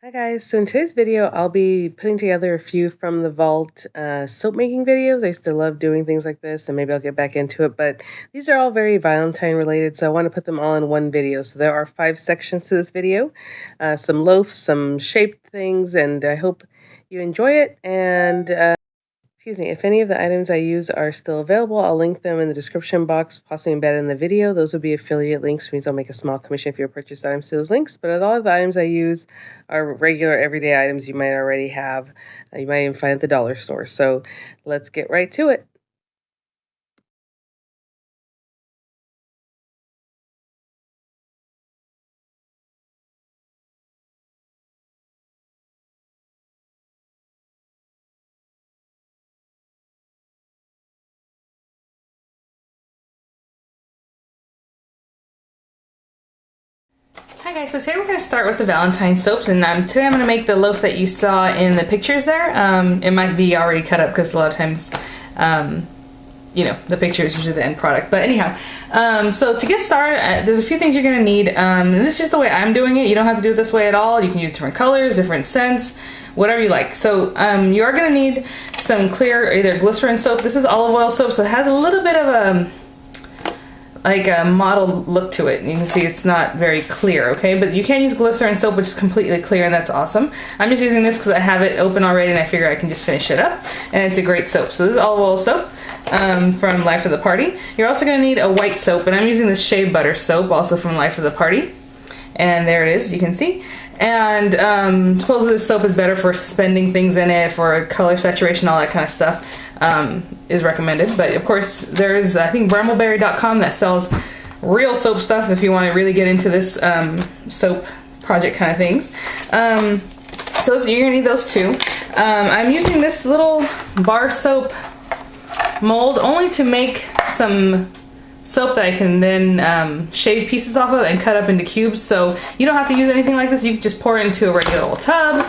Hi guys, so in today's video I'll be putting together a few from the vault soap making videos. I used to love doing things like this and maybe I'll get back into it, but these are all very Valentine related, so I want to put them all in one video. So there are 5 sections to this video, some loaves, some shaped things, and I hope you enjoy it. And excuse me, if any of the items I use are still available, I'll link them in the description box, possibly embedded in the video. Those will be affiliate links, which means I'll make a small commission if you purchase items to those links. But a lot of the items I use are regular everyday items you might already have. You might even find at the dollar store. So let's get right to it. Hi guys, so today we're going to start with the Valentine soaps, and today I'm going to make the loaf that you saw in the pictures there. It might be already cut up because a lot of times, you know, the picture is usually the end product. But anyhow, so to get started, there's a few things you're going to need. And this is just the way I'm doing it. You don't have to do it this way at all. You can use different colors, different scents, whatever you like. So you are going to need some clear, either glycerin soap. This is olive oil soap, so it has a little bit of a like a mottled look to it. You can see it's not very clear, okay? But you can use glycerin soap, which is completely clear, and that's awesome. I'm just using this because I have it open already and I figure I can just finish it up, and it's a great soap. So this is olive oil soap from Life of the Party. You're also going to need a white soap, and I'm using this shea butter soap, also from Life of the Party. And there it is, you can see. And supposedly this soap is better for suspending things in it, for color saturation, all that kind of stuff. Is recommended. But of course there's, I think, brambleberry.com that sells real soap stuff if you want to really get into this soap project kind of things. So you're gonna need those two. I'm using this little bar soap mold only to make some soap that I can then shave pieces off of and cut up into cubes. So you don't have to use anything like this. You can just pour it into a regular old tub,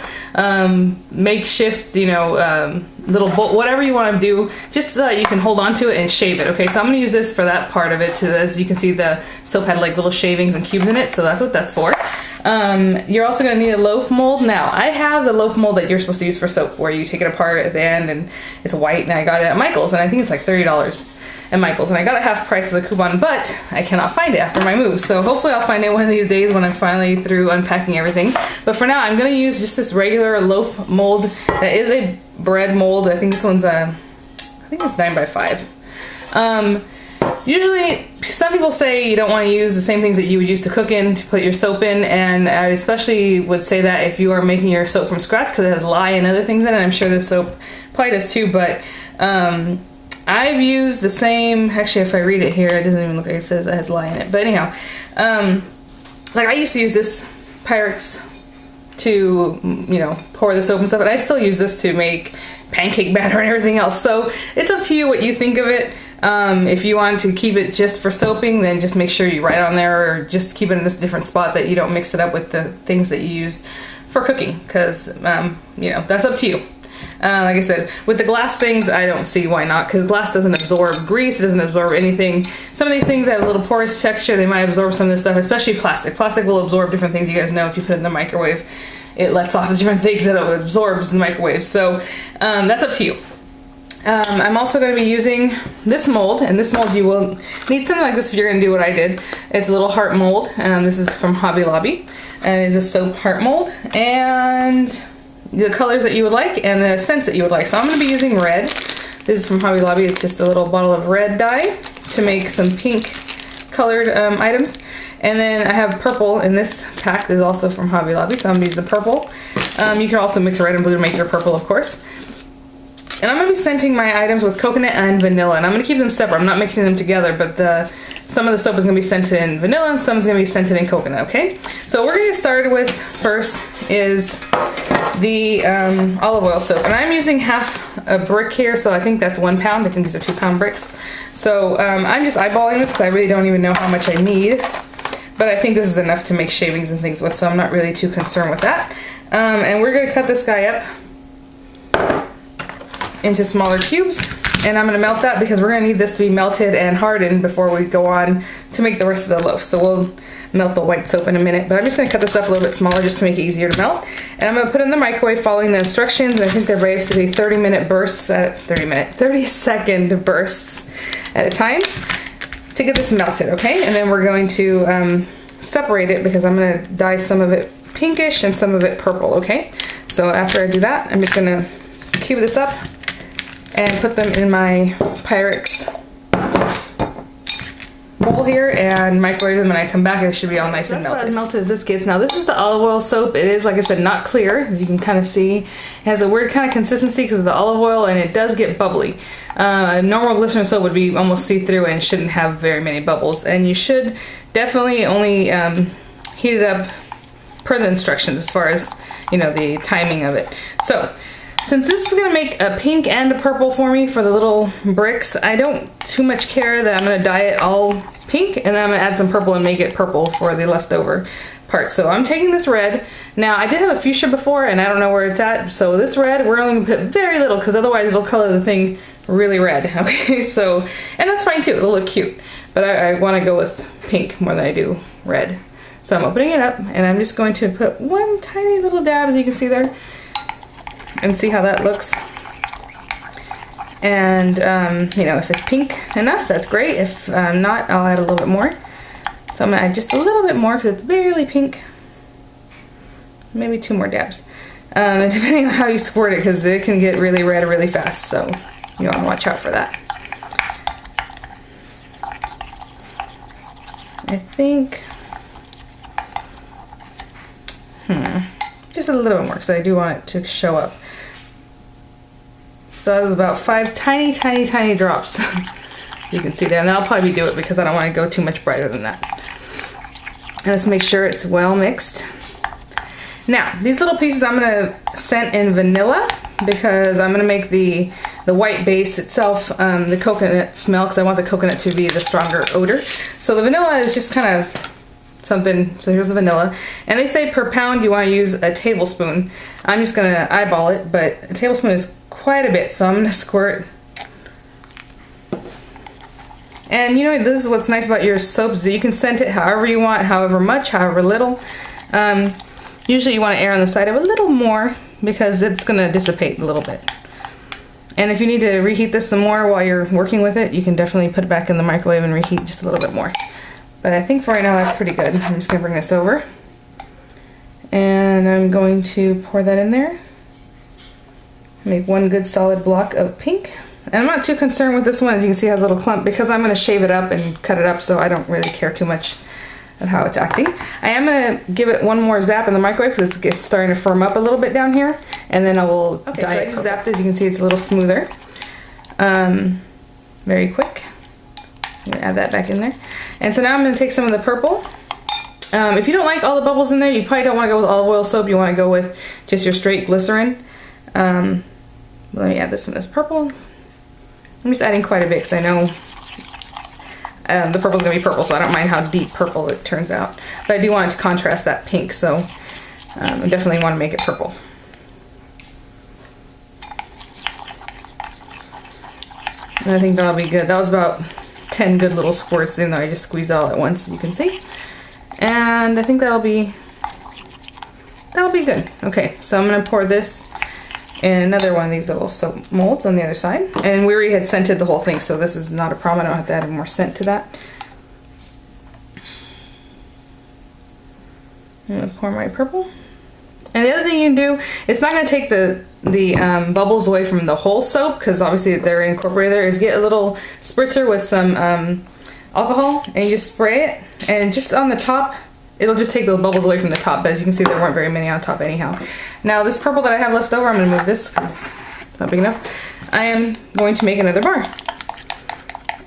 makeshift, you know, little bowl, whatever you want to do, just so that you can hold on to it and shave it. Okay, so I'm going to use this for that part of it. So as you can see, the soap had like little shavings and cubes in it, so that's what that's for. You're also going to need a loaf mold. Now, I have the loaf mold that you're supposed to use for soap, where you take it apart at the end and it's white, and I got it at Michael's, and I think it's like $30 at Michael's, and I got it half price of the coupon, but I cannot find it after my move. So hopefully I'll find it one of these days when I'm finally through unpacking everything. But for now, I'm gonna use just this regular loaf mold that is a bread mold. I think this one's I think it's 9x5. Usually, some people say you don't want to use the same things that you would use to cook in to put your soap in, and I especially would say that if you are making your soap from scratch, because it has lye and other things in it. I'm sure this soap probably does too, but I've used the same, actually if I read it here, it doesn't even look like it says it has lye in it, but anyhow, like I used to use this Pyrex to, you know, pour the soap and stuff, and I still use this to make pancake batter and everything else, so it's up to you what you think of it. If you want to keep it just for soaping, then just make sure you write on there, or just keep it in this different spot that you don't mix it up with the things that you use for cooking, because, you know, that's up to you. Like I said, with the glass things, I don't see why not, because glass doesn't absorb grease, it doesn't absorb anything. Some of these things have a little porous texture, they might absorb some of this stuff, especially plastic. Plastic will absorb different things. You guys know if you put it in the microwave, it lets off different things that it absorbs in the microwave. So that's up to you. I'm also going to be using this mold, and this mold you will need something like this if you're going to do what I did. It's a little heart mold. This is from Hobby Lobby, and it's a soap heart mold, and the colors that you would like and the scents that you would like. So I'm going to be using red. This is from Hobby Lobby. It's just a little bottle of red dye to make some pink colored items. And then I have purple in this pack. This is also from Hobby Lobby, so I'm going to use the purple. You can also mix red and blue to make your purple, of course. And I'm going to be scenting my items with coconut and vanilla, and I'm going to keep them separate. I'm not mixing them together, but some of the soap is going to be scented in vanilla and some is going to be scented in coconut, okay? So what we're going to get started with first is the olive oil soap. And I'm using half a brick here, so I think that's 1 pound. I think these are 2-pound bricks. So I'm just eyeballing this because I really don't even know how much I need. But I think this is enough to make shavings and things with, so I'm not really too concerned with that. And we're going to cut this guy up into smaller cubes. And I'm gonna melt that because we're gonna need this to be melted and hardened before we go on to make the rest of the loaf. So we'll melt the white soap in a minute, but I'm just gonna cut this up a little bit smaller just to make it easier to melt. And I'm gonna put it in the microwave following the instructions, and I think they're raised to be 30-second bursts at a time to get this melted, okay? And then we're going to separate it because I'm gonna dye some of it pinkish and some of it purple, okay? So after I do that, I'm just gonna cube this up and put them in my Pyrex bowl here and microwave them. When I come back, it should be all nice and melted. That's about as melted as this gets. Now this is the olive oil soap. It is, like I said, not clear, as you can kind of see. It has a weird kind of consistency because of the olive oil, and it does get bubbly. Normal glycerin soap would be almost see-through and shouldn't have very many bubbles. And you should definitely only heat it up per the instructions as far as, you know, the timing of it. So since this is gonna make a pink and a purple for me for the little bricks, I don't too much care that I'm gonna dye it all pink, and then I'm gonna add some purple and make it purple for the leftover part. So I'm taking this red. Now I did have a fuchsia before and I don't know where it's at, so this red, we're only gonna put very little because otherwise it'll color the thing really red, okay? So, and that's fine too, it'll look cute. But I wanna go with pink more than I do red. So I'm opening it up and I'm just going to put one tiny little dab, as you can see there, and see how that looks. And you know, if it's pink enough, that's great. If not, I'll add a little bit more. So I'm gonna add just a little bit more because it's barely pink. Maybe 2 more dabs. And depending on how you squirt it, because it can get really red really fast, so you want to watch out for that. I think, just a little bit more because I do want it to show up. So that was about 5 tiny, tiny, tiny drops. You can see there, and then I'll probably do it because I don't want to go too much brighter than that. And let's make sure it's well mixed. Now, these little pieces I'm gonna scent in vanilla because I'm gonna make the white base itself the coconut smell, because I want the coconut to be the stronger odor. So the vanilla is just kind of something. So here's the vanilla, and they say per pound you want to use a tablespoon. I'm just gonna eyeball it, but a tablespoon is quite a bit, so I'm gonna squirt. And you know, this is what's nice about your soaps, that you can scent it however you want, however much, however little. Usually you want to err on the side of a little more because it's gonna dissipate a little bit. And if you need to reheat this some more while you're working with it, you can definitely put it back in the microwave and reheat just a little bit more. But I think for right now that's pretty good. I'm just gonna bring this over. And I'm going to pour that in there. Make one good solid block of pink. And I'm not too concerned with this one, as you can see it has a little clump, because I'm gonna shave it up and cut it up, so I don't really care too much of how it's acting. I am gonna give it one more zap in the microwave because it's starting to firm up a little bit down here, and then I will dye it. So I just zapped it, as you can see it's a little smoother. Very quick. I'm gonna add that back in there. And so now I'm gonna take some of the purple. If you don't like all the bubbles in there, you probably don't wanna go with olive oil soap, you wanna go with just your straight glycerin. Let me add some of this purple. I'm just adding quite a bit because I know the purple's gonna be purple, so I don't mind how deep purple it turns out. But I do want it to contrast that pink, so I definitely want to make it purple. And I think that'll be good. That was about 10 good little squirts, even though I just squeezed it all at once, as you can see. And I think that'll be good. Okay, so I'm gonna pour this in another one of these little soap molds on the other side. And we already had scented the whole thing, so this is not a problem. I don't have to add any more scent to that. I'm gonna pour my purple. And the other thing you can do, it's not gonna take the bubbles away from the whole soap, because obviously they're incorporated there, is get a little spritzer with some alcohol, and you just spray it, and just on the top, it'll just take those bubbles away from the top, but as you can see there weren't very many on top anyhow. Now this purple that I have left over, I'm gonna move this because it's not big enough. I am going to make another bar.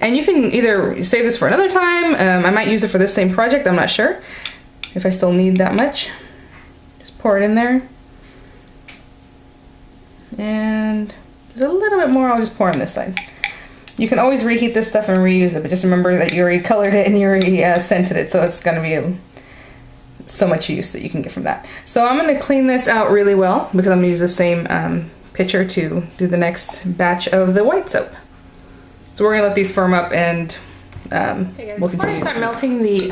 And you can either save this for another time, I might use it for this same project, I'm not sure if I still need that much. Just pour it in there. And just a little bit more, I'll just pour on this side. You can always reheat this stuff and reuse it, but just remember that you already colored it and you already scented it, so it's gonna be so much use that you can get from that. So I'm gonna clean this out really well because I'm gonna use the same pitcher to do the next batch of the white soap. So we're gonna let these firm up and we'll continue. Before I start melting the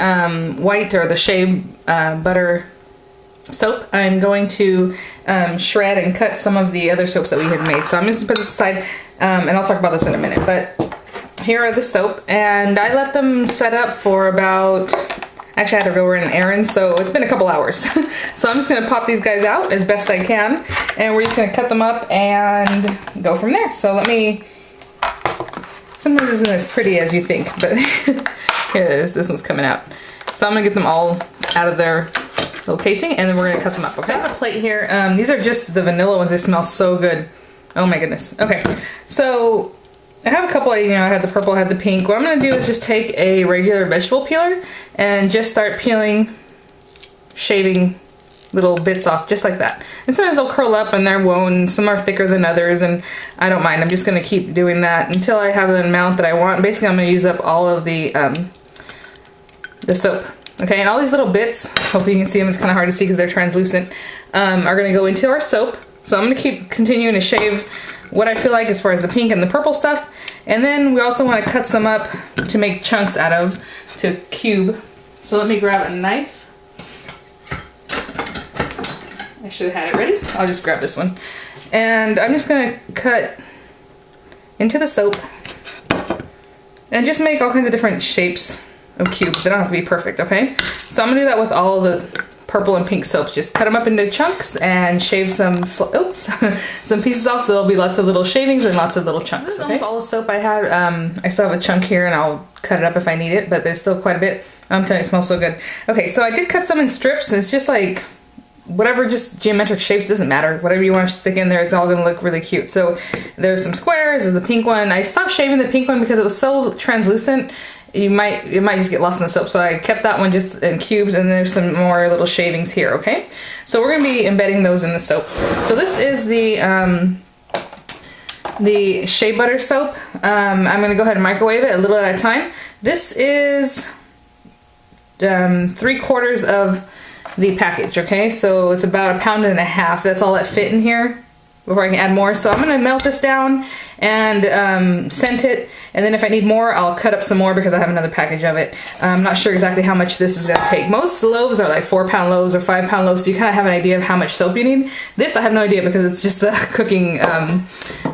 white or the shea butter soap, I'm going to shred and cut some of the other soaps that we had made. So I'm just gonna put this aside and I'll talk about this in a minute. But here are the soap, and I let them set up for about, actually I had to go run an errand, so it's been a couple hours. So I'm just gonna pop these guys out as best I can, and we're just gonna cut them up and go from there. So let me, sometimes this isn't as pretty as you think, but here it is, this one's coming out. So I'm gonna get them all out of their little casing, and then we're gonna cut them up, okay? I have a plate here. These are just the vanilla ones, they smell so good. Oh my goodness. Okay, so I have a couple, I had the purple, I had the pink. What I'm gonna do is just take a regular vegetable peeler and just start peeling, shaving little bits off just like that. And sometimes they'll curl up and they're woven, some are thicker than others, and I don't mind. I'm just gonna keep doing that until I have the amount that I want. Basically, I'm gonna use up all of the soap. Okay, and all these little bits, hopefully you can see them, it's kind of hard to see because they're translucent, are gonna go into our soap. So I'm gonna keep continuing to shave what I feel like as far as the pink and the purple stuff. And then we also want to cut some up to make chunks out of, to cube. So let me grab a knife. I should have had it ready. I'll just grab this one. And I'm just gonna cut into the soap and just make all kinds of different shapes of cubes. They don't have to be perfect, okay? So I'm gonna do that with all of the purple and pink soaps. Just cut them up into chunks and shave some some pieces off, so there'll be lots of little shavings and lots of little chunks. This is almost all the soap I had. I still have a chunk here and I'll cut it up if I need it, but there's still quite a bit. I'm telling you, it smells so good. Okay, so I did cut some in strips. It's just like whatever, just geometric shapes, doesn't matter. Whatever you want to stick in there, it's all gonna look really cute. So there's some squares, there's the pink one. I stopped shaving the pink one because it was so translucent. It might just get lost in the soap, so I kept that one just in cubes, and there's some more little shavings here, okay? So we're gonna be embedding those in the soap. So this is the shea butter soap. I'm gonna go ahead and microwave it a little at a time. This is 3/4 of the package, okay? So it's about 1.5 pounds. That's all that fit in here before I can add more. So I'm gonna melt this down and scent it, and then if I need more, I'll cut up some more because I have another package of it. I'm not sure exactly how much this is gonna take. Most loaves are like 4-pound loaves or 5-pound loaves, so you kind of have an idea of how much soap you need. This, I have no idea because it's just a cooking,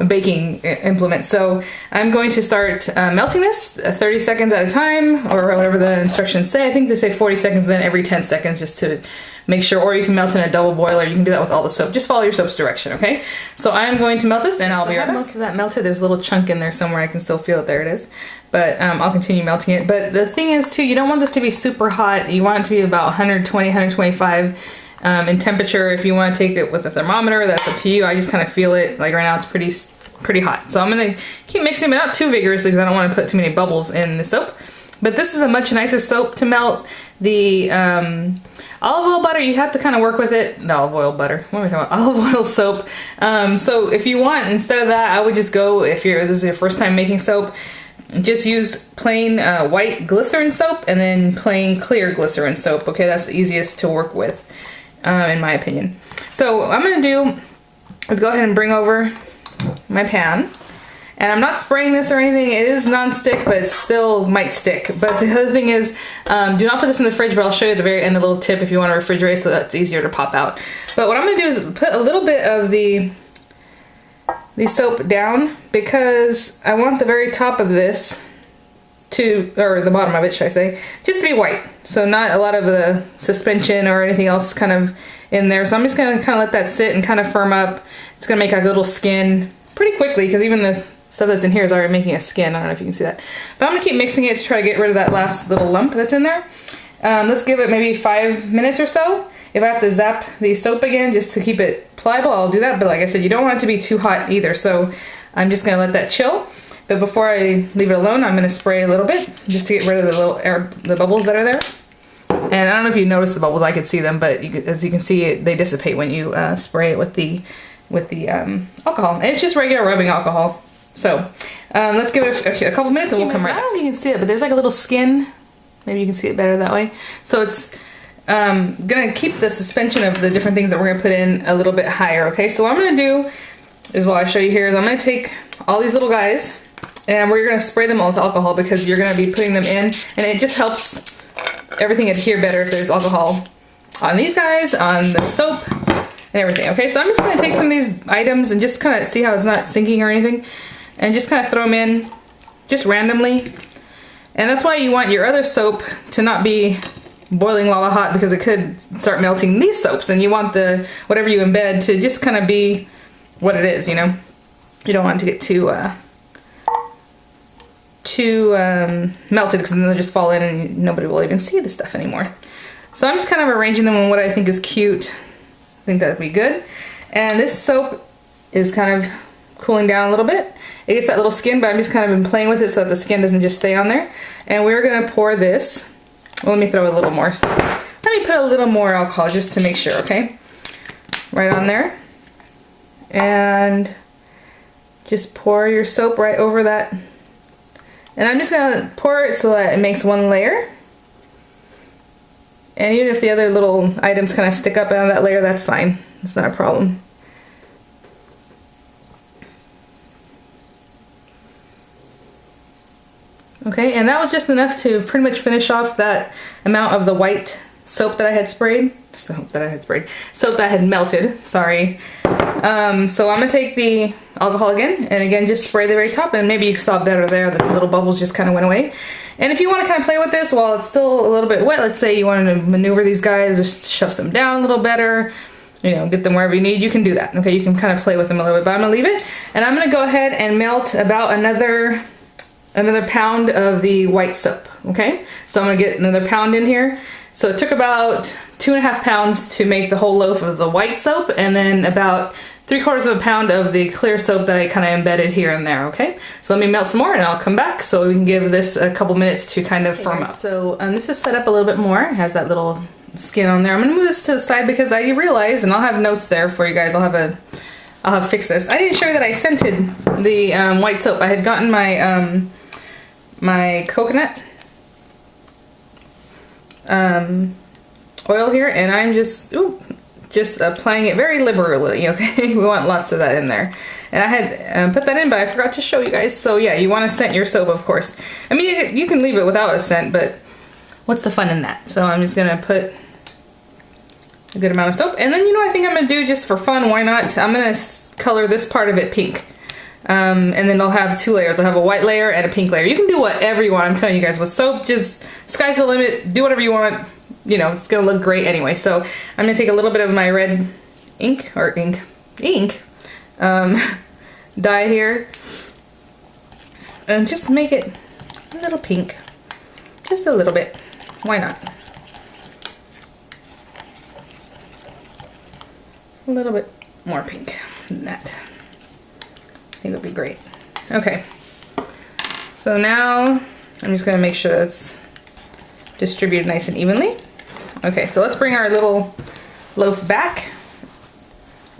baking implement. So I'm going to start melting this 30 seconds at a time, or whatever the instructions say. I think they say 40 seconds, then every 10 seconds, just to make sure, or you can melt in a double boiler. You can do that with all the soap. Just follow your soap's direction, okay? So I'm going to melt this, and I'll be right back. Most of that melted. There's a little chunk in there somewhere. I can still feel it. There it is. But I'll continue melting it. But the thing is, too, you don't want this to be super hot. You want it to be about 120, 125 in temperature. If you want to take it with a thermometer, that's up to you. I just kind of feel it. Like right now, it's pretty hot. So I'm going to keep mixing it, but not too vigorously because I don't want to put too many bubbles in the soap. But this is a much nicer soap to melt. The olive oil butter, you have to kind of work with it. No, olive oil butter. What am I talking about? Olive oil soap. So if you want, instead of that, I would just go, if this is your first time making soap, just use plain white glycerin soap and then plain clear glycerin soap. Okay, that's the easiest to work with, in my opinion. So what I'm going to do is go ahead and bring over my pan. And I'm not spraying this or anything. It is non-stick, but it still might stick. But the other thing is, do not put this in the fridge, but I'll show you at the very end a little tip if you want to refrigerate so that's easier to pop out. But what I'm going to do is put a little bit of the soap down, because I want the very top of this or the bottom of it, should I say, just to be white. So not a lot of the suspension or anything else kind of in there. So I'm just going to kind of let that sit and kind of firm up. It's going to make a little skin pretty quickly, because even the stuff that's in here is already making a skin. I don't know if you can see that. But I'm going to keep mixing it to try to get rid of that last little lump that's in there. Let's give it maybe 5 minutes or so. If I have to zap the soap again just to keep it pliable, I'll do that. But like I said, you don't want it to be too hot either. So I'm just going to let that chill. But before I leave it alone, I'm going to spray a little bit just to get rid of the little the bubbles that are there. And I don't know if you noticed the bubbles. I could see them, but as you can see, they dissipate when you spray it with the alcohol. And it's just regular rubbing alcohol. So let's give it a couple minutes and we'll come right back. I don't know if you can see it, but there's like a little skin. Maybe you can see it better that way. So it's gonna keep the suspension of the different things that we're gonna put in a little bit higher, okay? So what I'm gonna do is, what I show you here, is I'm gonna take all these little guys And we're gonna spray them all with alcohol because you're gonna be putting them in, and it just helps everything adhere better if there's alcohol on these guys, on the soap, and everything. Okay, so I'm just gonna take some of these items and just kind of see how it's not sinking or anything, and just kind of throw them in just randomly. And that's why you want your other soap to not be boiling lava hot, because it could start melting these soaps, and you want the whatever you embed to just kind of be what it is, you know. You don't want it to get too melted, because then they'll just fall in and nobody will even see the stuff anymore. So I'm just kind of arranging them in what I think is cute. I think that'd be good. And this soap is kind of cooling down a little bit. It gets that little skin, but I'm just kind of been playing with it so that the skin doesn't just stay on there. And we're gonna pour this. Well, let me throw a little more. Let me put a little more alcohol just to make sure, okay? Right on there. And just pour your soap right over that. And I'm just gonna pour it so that it makes one layer. And even if the other little items kind of stick up on that layer, that's fine. It's not a problem. Okay, and that was just enough to pretty much finish off that amount of the white soap that I had sprayed. Soap that I had melted, sorry. So I'm gonna take the alcohol again, and again just spray the very top, and maybe you saw better there, the little bubbles just kind of went away. And if you want to kind of play with this while it's still a little bit wet, let's say you wanted to maneuver these guys, just shove some down a little better, you know, get them wherever you need, you can do that. Okay, you can kind of play with them a little bit, but I'm gonna leave it, and I'm gonna go ahead and melt about another pound of the white soap. Okay, so I'm gonna get another pound in here. So it took about 2.5 pounds to make the whole loaf of the white soap, and then about 3/4 of a pound of the clear soap that I kind of embedded here and there. Okay, so let me melt some more and I'll come back so we can give this a couple minutes to kind of firm up. So this is set up a little bit more. It has that little skin on there. I'm gonna move this to the side because I realized, and I'll have notes there for you guys. I'll have fixed this. I didn't show you that I scented the white soap. I had gotten my my coconut oil here, and I'm just applying it very liberally. Okay, we want lots of that in there, and I had put that in, but I forgot to show you guys. So yeah, you want to scent your soap, of course. I mean, you can leave it without a scent, but what's the fun in that? So I'm just gonna put a good amount of soap, and then you know what I think I'm gonna do just for fun, why not? I'm gonna color this part of it pink. And then I'll have 2 layers. I'll have a white layer and a pink layer. You can do whatever you want. I'm telling you guys, with soap, just sky's the limit. Do whatever you want. You know, it's gonna look great anyway. So I'm gonna take a little bit of my red ink dye here, and just make it a little pink. Just a little bit. Why not? A little bit more pink than that. I think it'll be great. Okay, so now I'm just gonna make sure that's distributed nice and evenly. Okay, so let's bring our little loaf back,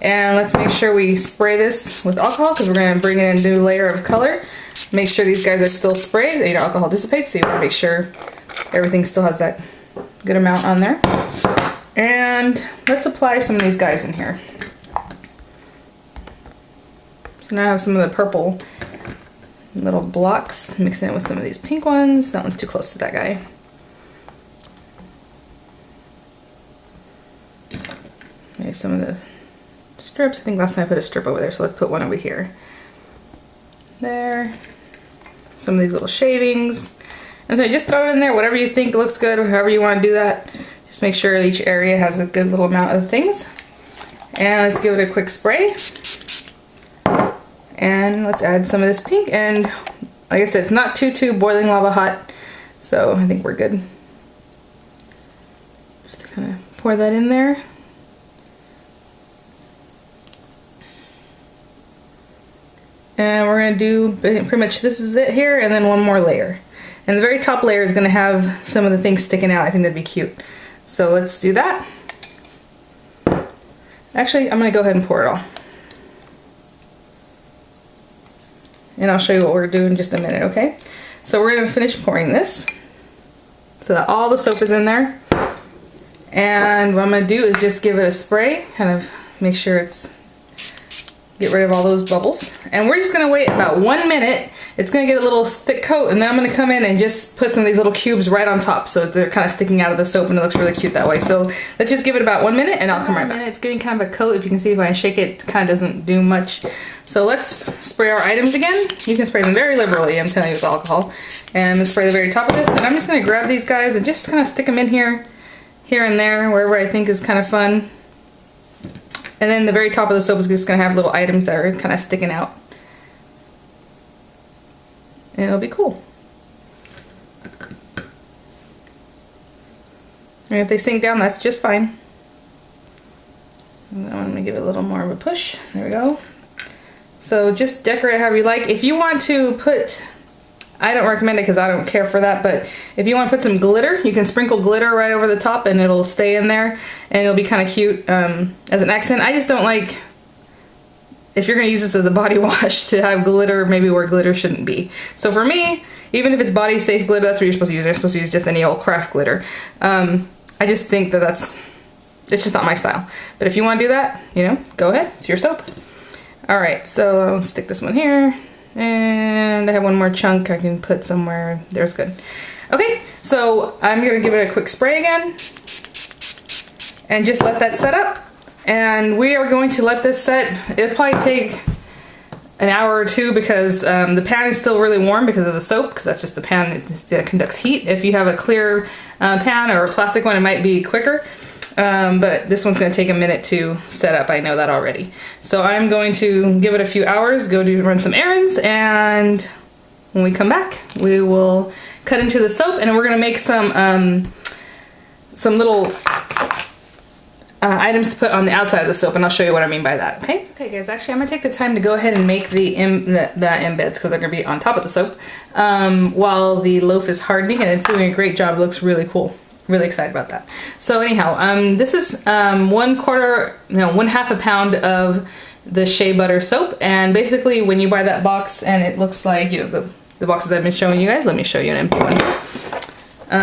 and let's make sure we spray this with alcohol, because we're gonna bring in a new layer of color. Make sure these guys are still sprayed. You know, alcohol dissipates, so you wanna make sure everything still has that good amount on there. And let's apply some of these guys in here. So now I have some of the purple little blocks, mixing it with some of these pink ones. That one's too close to that guy. Maybe some of the strips. I think last time I put a strip over there, so let's put one over here. There. Some of these little shavings. And so just throw it in there, whatever you think looks good, or however you want to do that. Just make sure each area has a good little amount of things. And let's give it a quick spray. And let's add some of this pink, and like I said, it's not too boiling lava hot, so I think we're good. Just kind of pour that in there. And we're gonna do pretty much, this is it here, and then one more layer. And the very top layer is gonna have some of the things sticking out. I think that'd be cute. So let's do that. Actually, I'm gonna go ahead and pour it all. And I'll show you what we're doing in just a minute, okay? So we're gonna finish pouring this so that all the soap is in there. And what I'm gonna do is just give it a spray, kind of make sure it's, get rid of all those bubbles. And we're just gonna wait about 1 minute it's gonna get a little thick coat, and then I'm gonna come in and just put some of these little cubes right on top so they're kind of sticking out of the soap, and it looks really cute that way. So let's just give it about 1 minute and I'll come right back. It's getting kind of a coat. If you can see, if I shake it, it kind of doesn't do much. So let's spray our items again. You can spray them very liberally, I'm telling you, with alcohol. And I'm gonna spray the very top of this, and I'm just gonna grab these guys and just kind of stick them in here and there, wherever I think is kind of fun. And then the very top of the soap is just gonna have little items that are kind of sticking out. And it'll be cool. And if they sink down, that's just fine. And I'm gonna give it a little more of a push. There we go. So just decorate it however you like. If you want to put, I don't recommend it because I don't care for that, but if you want to put some glitter, you can sprinkle glitter right over the top and it'll stay in there and it'll be kind of cute as an accent. I just don't like, if you're going to use this as a body wash, to have glitter maybe where glitter shouldn't be. So for me, even if it's body safe glitter, that's what you're supposed to use. You're supposed to use just any old craft glitter. I just think that it's just not my style. But if you want to do that, you know, go ahead. It's your soap. All right, so I'll stick this one here. And I have one more chunk I can put somewhere. There's good. Okay, so I'm gonna give it a quick spray again and just let that set up. And we are going to let this set. It'll probably take an hour or two because the pan is still really warm because of the soap, because that's just the pan that conducts heat. If you have a clear pan or a plastic one, it might be quicker. But this one's going to take a minute to set up. I know that already. So I'm going to give it a few hours, run some errands, and when we come back, we will cut into the soap, and we're going to make some little items to put on the outside of the soap, and I'll show you what I mean by that. Okay guys, actually I'm gonna take the time to go ahead and make the embeds, because they're gonna be on top of the soap while the loaf is hardening, and it's doing a great job. It looks really cool. Really excited about that. So anyhow, this is 1/2 a pound of the shea butter soap, and basically when you buy that box and it looks like, you know, the boxes I've been showing you guys, let me show you an empty one.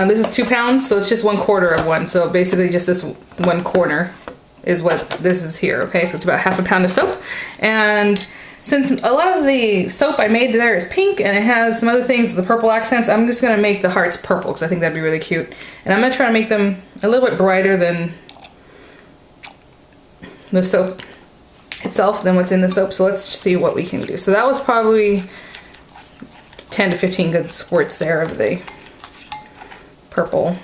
This is 2 pounds, so it's just 1/4 of one. So basically just this 1/4 is what this is here, okay? So it's about 1/2 pound of soap. And since a lot of the soap I made there is pink and it has some other things, the purple accents, I'm just gonna make the hearts purple because I think that'd be really cute. And I'm gonna try to make them a little bit brighter than the soap itself, than what's in the soap. So let's see what we can do. So that was probably 10 to 15 good squirts there of the purple.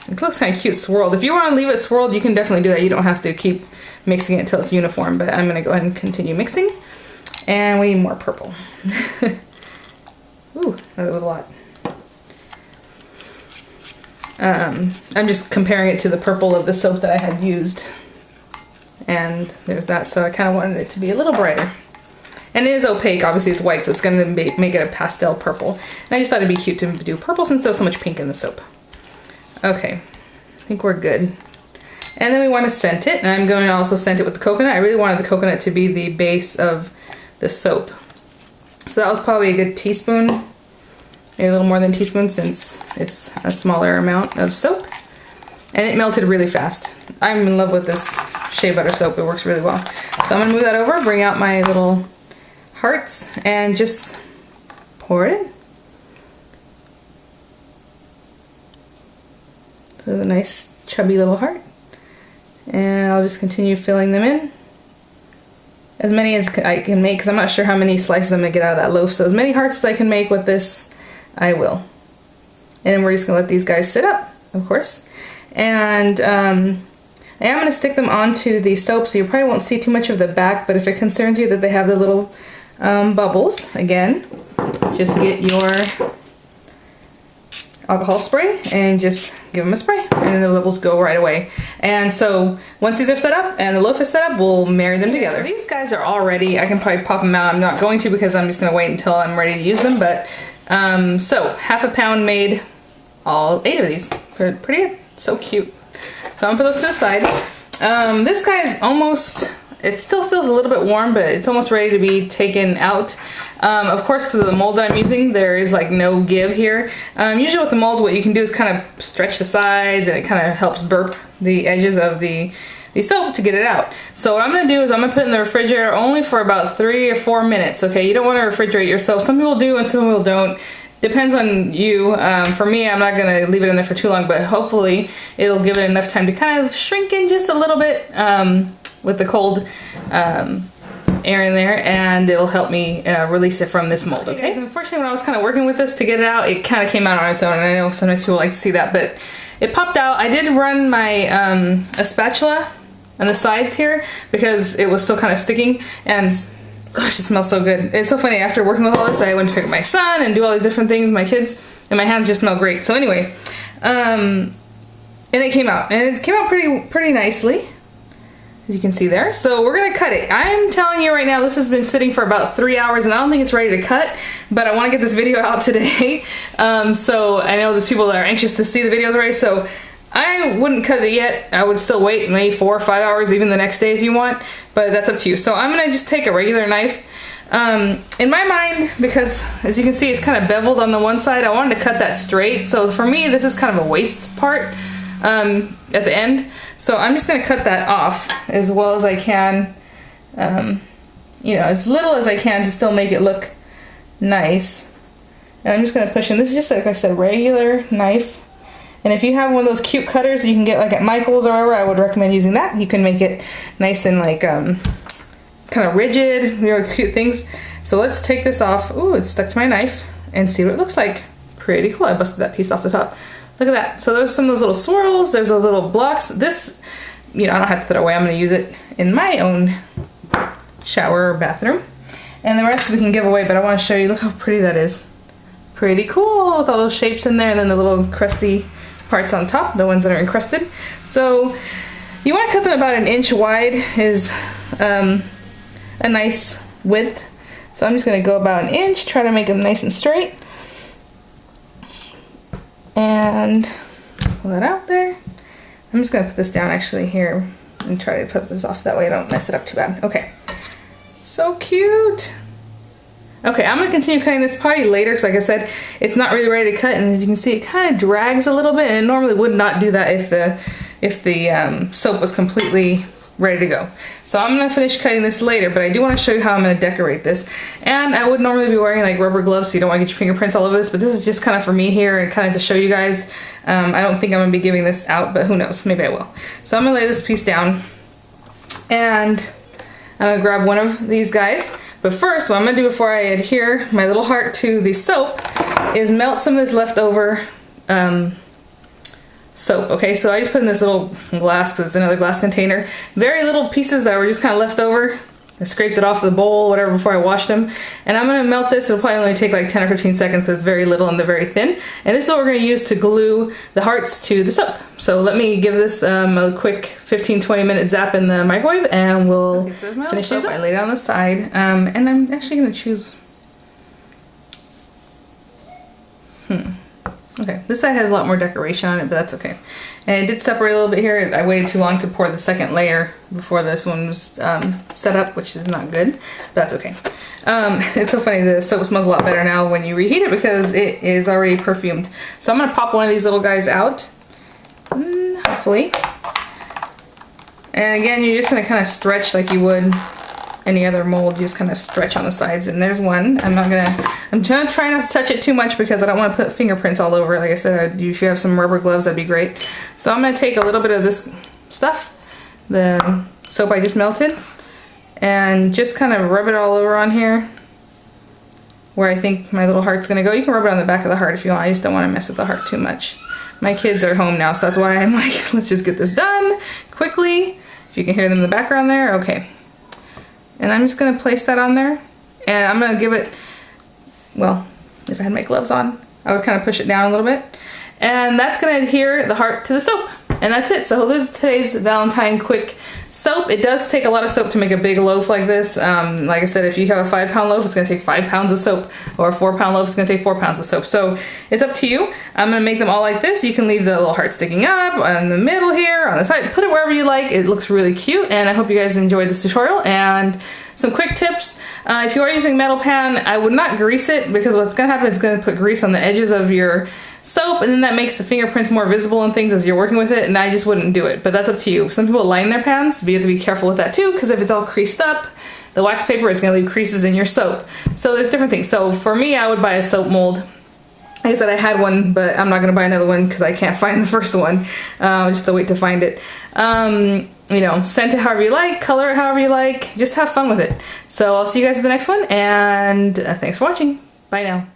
It looks kind of cute swirled. If you want to leave it swirled, you can definitely do that. You don't have to keep mixing it until it's uniform, but I'm going to go ahead and continue mixing. And we need more purple. Ooh, that was a lot. I'm just comparing it to the purple of the soap that I had used. And there's that, so I kind of wanted it to be a little brighter. And it is opaque, obviously it's white, so it's going to make it a pastel purple. And I just thought it'd be cute to do purple since there's so much pink in the soap. Okay, I think we're good. And then we want to scent it, and I'm going to also scent it with the coconut. I really wanted the coconut to be the base of the soap. So that was probably a good teaspoon, maybe a little more than a teaspoon since it's a smaller amount of soap. And it melted really fast. I'm in love with this shea butter soap, it works really well. So I'm going to move that over, bring out my little hearts, and just pour it in. So a nice chubby little heart. And I'll just continue filling them in. As many as I can make, because I'm not sure how many slices I'm going to get out of that loaf. So as many hearts as I can make with this, I will. And then we're just going to let these guys sit up, of course. And I am going to stick them onto the soap, so you probably won't see too much of the back, but if it concerns you that they have the little bubbles, again, just get your alcohol spray and just give them a spray, and then the bubbles go right away. And so once these are set up and the loaf is set up, we'll marry them together. So these guys are all ready. I can probably pop them out. I'm not going to because I'm just going to wait until I'm ready to use them. But so 1/2 pound made all 8 of these. Pretty good. So cute. So I'm gonna put those to the side. This guy is almost, it still feels a little bit warm, but it's almost ready to be taken out. Of course, because of the mold that I'm using, there is like no give here. Usually with the mold, what you can do is kind of stretch the sides, and it kind of helps burp the edges of the the soap to get it out. So what I'm gonna do is I'm gonna put it in the refrigerator only for about 3 or 4 minutes, okay? You don't wanna refrigerate your soap. Some people do and some people don't. Depends on you. For me, I'm not gonna leave it in there for too long, but hopefully it'll give it enough time to kind of shrink in just a little bit with the cold air in there, and it'll help me release it from this mold, okay? Unfortunately, when I was kind of working with this to get it out, it kind of came out on its own, and I know sometimes people like to see that, but it popped out. I did run my a spatula on the sides here because it was still kind of sticking, and gosh, it smells so good. It's so funny, after working with all this, I went to pick up my son and do all these different things, my kids, and my hands just smell great. So anyway, and it came out, and it came out pretty nicely, as you can see there. So we're gonna cut it. I'm telling you right now, this has been sitting for about 3 hours, and I don't think it's ready to cut, but I wanna get this video out today. So I know there's people that are anxious to see the videos already, so I wouldn't cut it yet. I would still wait maybe 4 or 5 hours, even the next day if you want, but that's up to you. So I'm gonna just take a regular knife. In my mind, because as you can see, it's kind of beveled on the one side, I wanted to cut that straight. So for me, this is kind of a waste part at the end. So I'm just gonna cut that off as well as I can, you know, as little as I can to still make it look nice. And I'm just gonna push in. This is just, like I said, regular knife. And if you have one of those cute cutters that you can get like at Michael's or wherever, I would recommend using that. You can make it nice and like kind of rigid, you know, cute things. So let's take this off. Ooh, it's stuck to my knife, and see what it looks like. Pretty cool. I busted that piece off the top. Look at that. So there's some of those little swirls. There's those little blocks. This, you know, I don't have to throw it away. I'm going to use it in my own shower or bathroom. And the rest we can give away, but I want to show you. Look how pretty that is. Pretty cool with all those shapes in there, and then the little crusty parts on top, the ones that are encrusted. So you want to cut them about 1 inch wide is a nice width. So I'm just going to go about 1 inch, try to make them nice and straight. And pull that out there. I'm just going to put this down actually here and try to put this off, that way I don't mess it up too bad. Okay. So cute. Okay, I'm going to continue cutting this probably later because, like I said, it's not really ready to cut, and as you can see, it kind of drags a little bit, and it normally would not do that if the soap was completely ready to go. So I'm going to finish cutting this later, but I do want to show you how I'm going to decorate this. And I would normally be wearing like rubber gloves, so you don't want to get your fingerprints all over this, but this is just kind of for me here and kind of to show you guys. I don't think I'm going to be giving this out, but who knows, maybe I will. So I'm going to lay this piece down, and I'm going to grab one of these guys. But first, what I'm going to do before I adhere my little heart to the soap is melt some of this leftover soap. Okay, so I just put in this little glass, because it's another glass container. Very little pieces that were just kind of left over. I scraped it off the bowl, whatever, before I washed them. And I'm going to melt this. It'll probably only take like 10 or 15 seconds because it's very little and they're very thin. And this is what we're going to use to glue the hearts to the soap. So let me give this a quick 15-20 minute zap in the microwave, and we'll finish these up. I laid it on the side, and I'm actually going to choose... Okay, this side has a lot more decoration on it, but that's okay. And it did separate a little bit here. I waited too long to pour the second layer before this one was set up, which is not good, but that's okay. It's so funny, the soap smells a lot better now when you reheat it because it is already perfumed. So I'm going to pop one of these little guys out, hopefully. And again, you're just going to kind of stretch like you would any other mold. You just kind of stretch on the sides, and there's one. I'm gonna try not to touch it too much because I don't want to put fingerprints all over it. Like I said, if you have some rubber gloves, that'd be great. So I'm gonna take a little bit of this stuff, the soap I just melted, and just kind of rub it all over on here where I think my little heart's gonna go. You can rub it on the back of the heart if you want. I just don't want to mess with the heart too much. My kids are home now, so that's why I'm like, let's just get this done quickly. If you can hear them in the background there, okay. And I'm just going to place that on there, and I'm going to give it, well, if I had my gloves on, I would kind of push it down a little bit. And that's going to adhere the heart to the soap. And that's it. So this is today's Valentine quick soap. It does take a lot of soap to make a big loaf like this. Like I said, if you have a 5-pound loaf, it's going to take 5 pounds of soap. Or a 4-pound loaf, it's going to take 4 pounds of soap. So it's up to you. I'm going to make them all like this. You can leave the little heart sticking up in the middle here, on the side. Put it wherever you like. It looks really cute. And I hope you guys enjoyed this tutorial. And some quick tips. If you are using metal pan, I would not grease it, because what's going to happen is it's going to put grease on the edges of your soap, and then that makes the fingerprints more visible and things as you're working with it, and I just wouldn't do it, but that's up to you. Some people line their pans, but you have to be careful with that too, because if it's all creased up, the wax paper, it's gonna leave creases in your soap. So there's different things. So for me, I would buy a soap mold. Like I said, I had one, but I'm not gonna buy another one because I can't find the first one. Just to wait to find it. You know, scent it however you like, color it however you like, just have fun with it. So I'll see you guys at the next one, and thanks for watching. Bye now.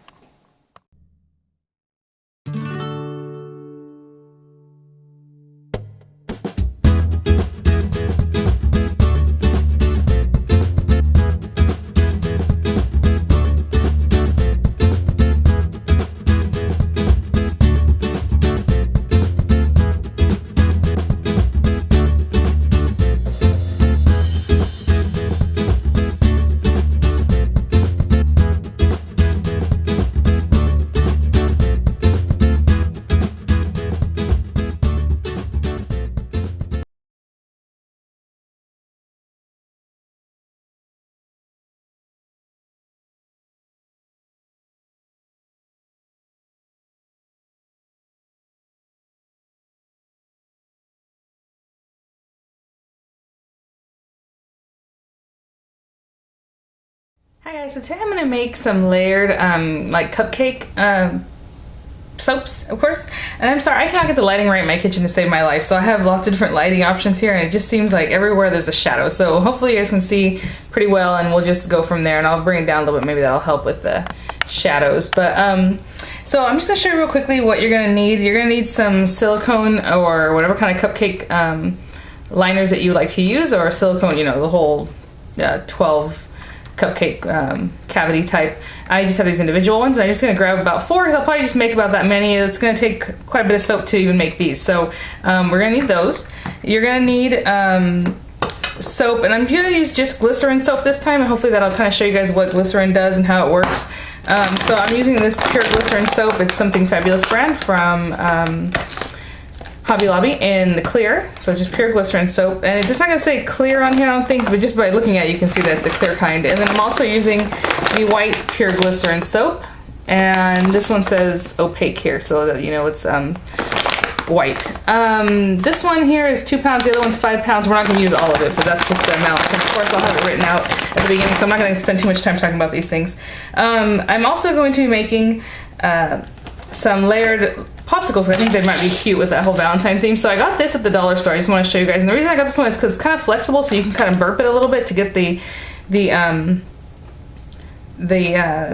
Hi guys, so today I'm going to make some layered like cupcake soaps, of course. And I'm sorry, I cannot get the lighting right in my kitchen to save my life, so I have lots of different lighting options here, and it just seems like everywhere there's a shadow. So hopefully you guys can see pretty well, and we'll just go from there, and I'll bring it down a little bit. Maybe that'll help with the shadows. But so I'm just going to show you real quickly what you're going to need. You're going to need some silicone or whatever kind of cupcake liners that you like to use, or silicone, you know, the whole 12 cupcake cavity type. I just have these individual ones, and I'm just going to grab about 4 because I'll probably just make about that many. It's going to take quite a bit of soap to even make these. So we're going to need those. You're going to need soap, and I'm going to use just glycerin soap this time, and hopefully that'll kind of show you guys what glycerin does and how it works. So I'm using this pure glycerin soap. It's Something Fabulous brand from Hobby Lobby in the clear, so it's just pure glycerin soap, and it's not going to say clear on here, I don't think, but just by looking at it you can see that's the clear kind. And then I'm also using the white pure glycerin soap, and this one says opaque here, so that you know it's white. This one here is 2 pounds, the other one's 5 pounds. We're not going to use all of it, but that's just the amount. And of course I'll have it written out at the beginning, so I'm not going to spend too much time talking about these things. I'm also going to be making some layered popsicles. I think they might be cute with that whole Valentine theme. So I got this at the dollar store. I just want to show you guys. And the reason I got this one is because it's kind of flexible, so you can kind of burp it a little bit to get the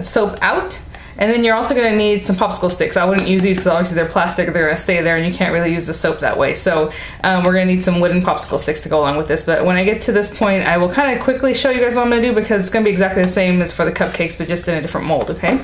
soap out. And then you're also going to need some popsicle sticks. I wouldn't use these because obviously they're plastic. They're going to stay there, and you can't really use the soap that way. So we're going to need some wooden popsicle sticks to go along with this. But when I get to this point, I will kind of quickly show you guys what I'm going to do, because it's going to be exactly the same as for the cupcakes, but just in a different mold, okay?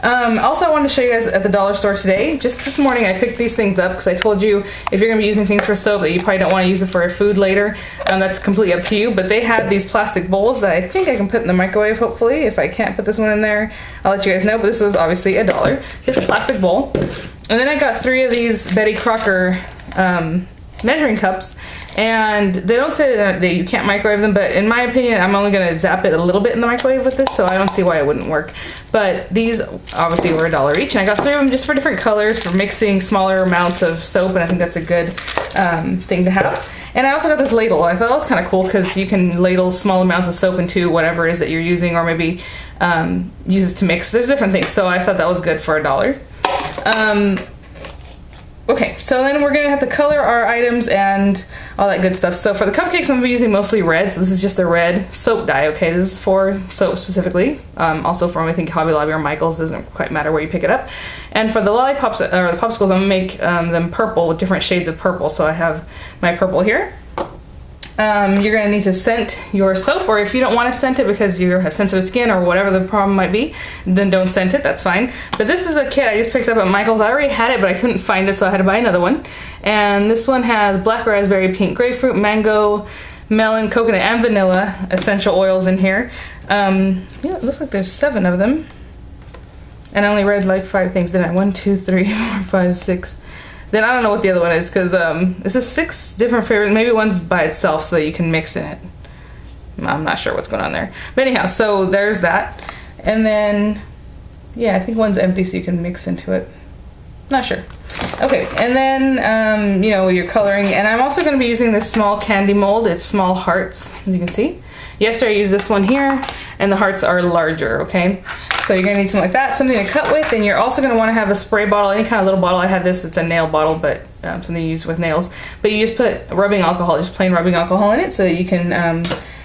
Also, I wanted to show you guys at the dollar store today. Just this morning, I picked these things up because I told you if you're going to be using things for soap that you probably don't want to use it for your food later. That's completely up to you. But they had these plastic bowls that I think I can put in the microwave, hopefully. If I can't put this one in there, I'll let you guys know. But this was obviously $1. Just a plastic bowl. And then I got 3 of these Betty Crocker measuring cups, and they don't say that you can't microwave them, but in my opinion I'm only going to zap it a little bit in the microwave with this, so I don't see why it wouldn't work. But these obviously were $1 each, and I got 3 of them just for different colors for mixing smaller amounts of soap, and I think that's a good thing to have. And I also got this ladle. I thought that was kind of cool because you can ladle small amounts of soap into whatever it is that you're using, or maybe use it to mix. There's different things, so I thought that was good for $1. Okay, so then we're gonna have to color our items and all that good stuff. So for the cupcakes, I'm gonna be using mostly red. So this is just a red soap dye. Okay, this is for soap specifically. Also from I think Hobby Lobby or Michael's, doesn't quite matter where you pick it up. And for the lollipops or the popsicles, I'm gonna make them purple with different shades of purple. So I have my purple here. You're going to need to scent your soap, or if you don't want to scent it because you have sensitive skin or whatever the problem might be, then don't scent it, that's fine. But this is a kit I just picked up at Michael's. I already had it, but I couldn't find it, so I had to buy another one. And this one has black raspberry, pink grapefruit, mango, melon, coconut, and vanilla essential oils in here. Yeah, it looks like there's 7 of them. And I only read like 5 things, didn't I? 1, 2, 3, 4, 5, 6. Then I don't know what the other one is, because this is 6 different flavors. Maybe one's by itself so that you can mix in it. I'm not sure what's going on there. But anyhow, so there's that. And then, yeah, I think one's empty so you can mix into it. Not sure. Okay, and then, you know, you're coloring, and I'm also going to be using this small candy mold. It's small hearts, as you can see. Yesterday I used this one here, and the hearts are larger, okay? So you're going to need something like that, something to cut with, and you're also going to want to have a spray bottle, any kind of little bottle. I had this, it's a nail bottle, but something you use with nails. But you just put rubbing alcohol, just plain rubbing alcohol in it, so that you can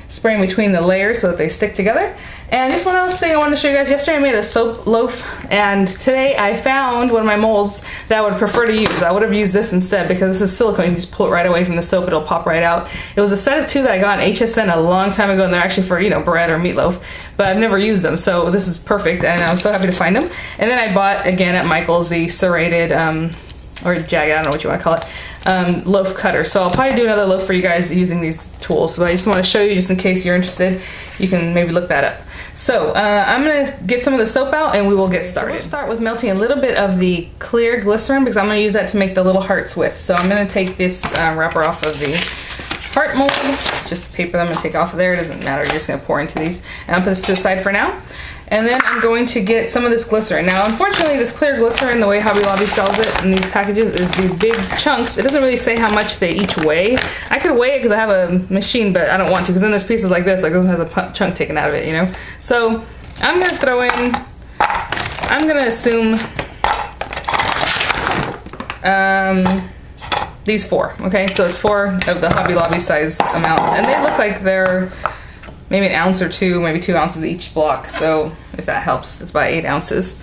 spray in between the layers so that they stick together. And just one other thing I wanted to show you guys. Yesterday I made a soap loaf, and today I found one of my molds that I would prefer to use. I would have used this instead because this is silicone. You can just pull it right away from the soap, it'll pop right out. It was a set of 2 that I got in HSN a long time ago, and they're actually for, you know, bread or meatloaf, but I've never used them, so this is perfect, and I'm so happy to find them. And then I bought, again at Michael's, the serrated, or jagged, I don't know what you want to call it, loaf cutter. So I'll probably do another loaf for you guys using these tools. So I just want to show you, just in case you're interested, you can maybe look that up. So I'm going to get some of the soap out and we will get started. So we'll start with melting a little bit of the clear glycerin because I'm going to use that to make the little hearts with. So I'm going to take this wrapper off of the heart mold, just the paper that I'm going to take off of there. It doesn't matter, you're just going to pour into these. And I'll put this to the side for now. And then I'm going to get some of this glycerin. Now, unfortunately, this clear glycerin, the way Hobby Lobby sells it in these packages, is these big chunks. It doesn't really say how much they each weigh. I could weigh it because I have a machine, but I don't want to because then there's pieces like this one has a chunk taken out of it, you know? So I'm going to throw in, I'm going to assume these 4, okay? So it's 4 of the Hobby Lobby size amounts. And they look like they're maybe an ounce or 2, maybe 2 ounces each block. So if that helps, it's about 8 ounces,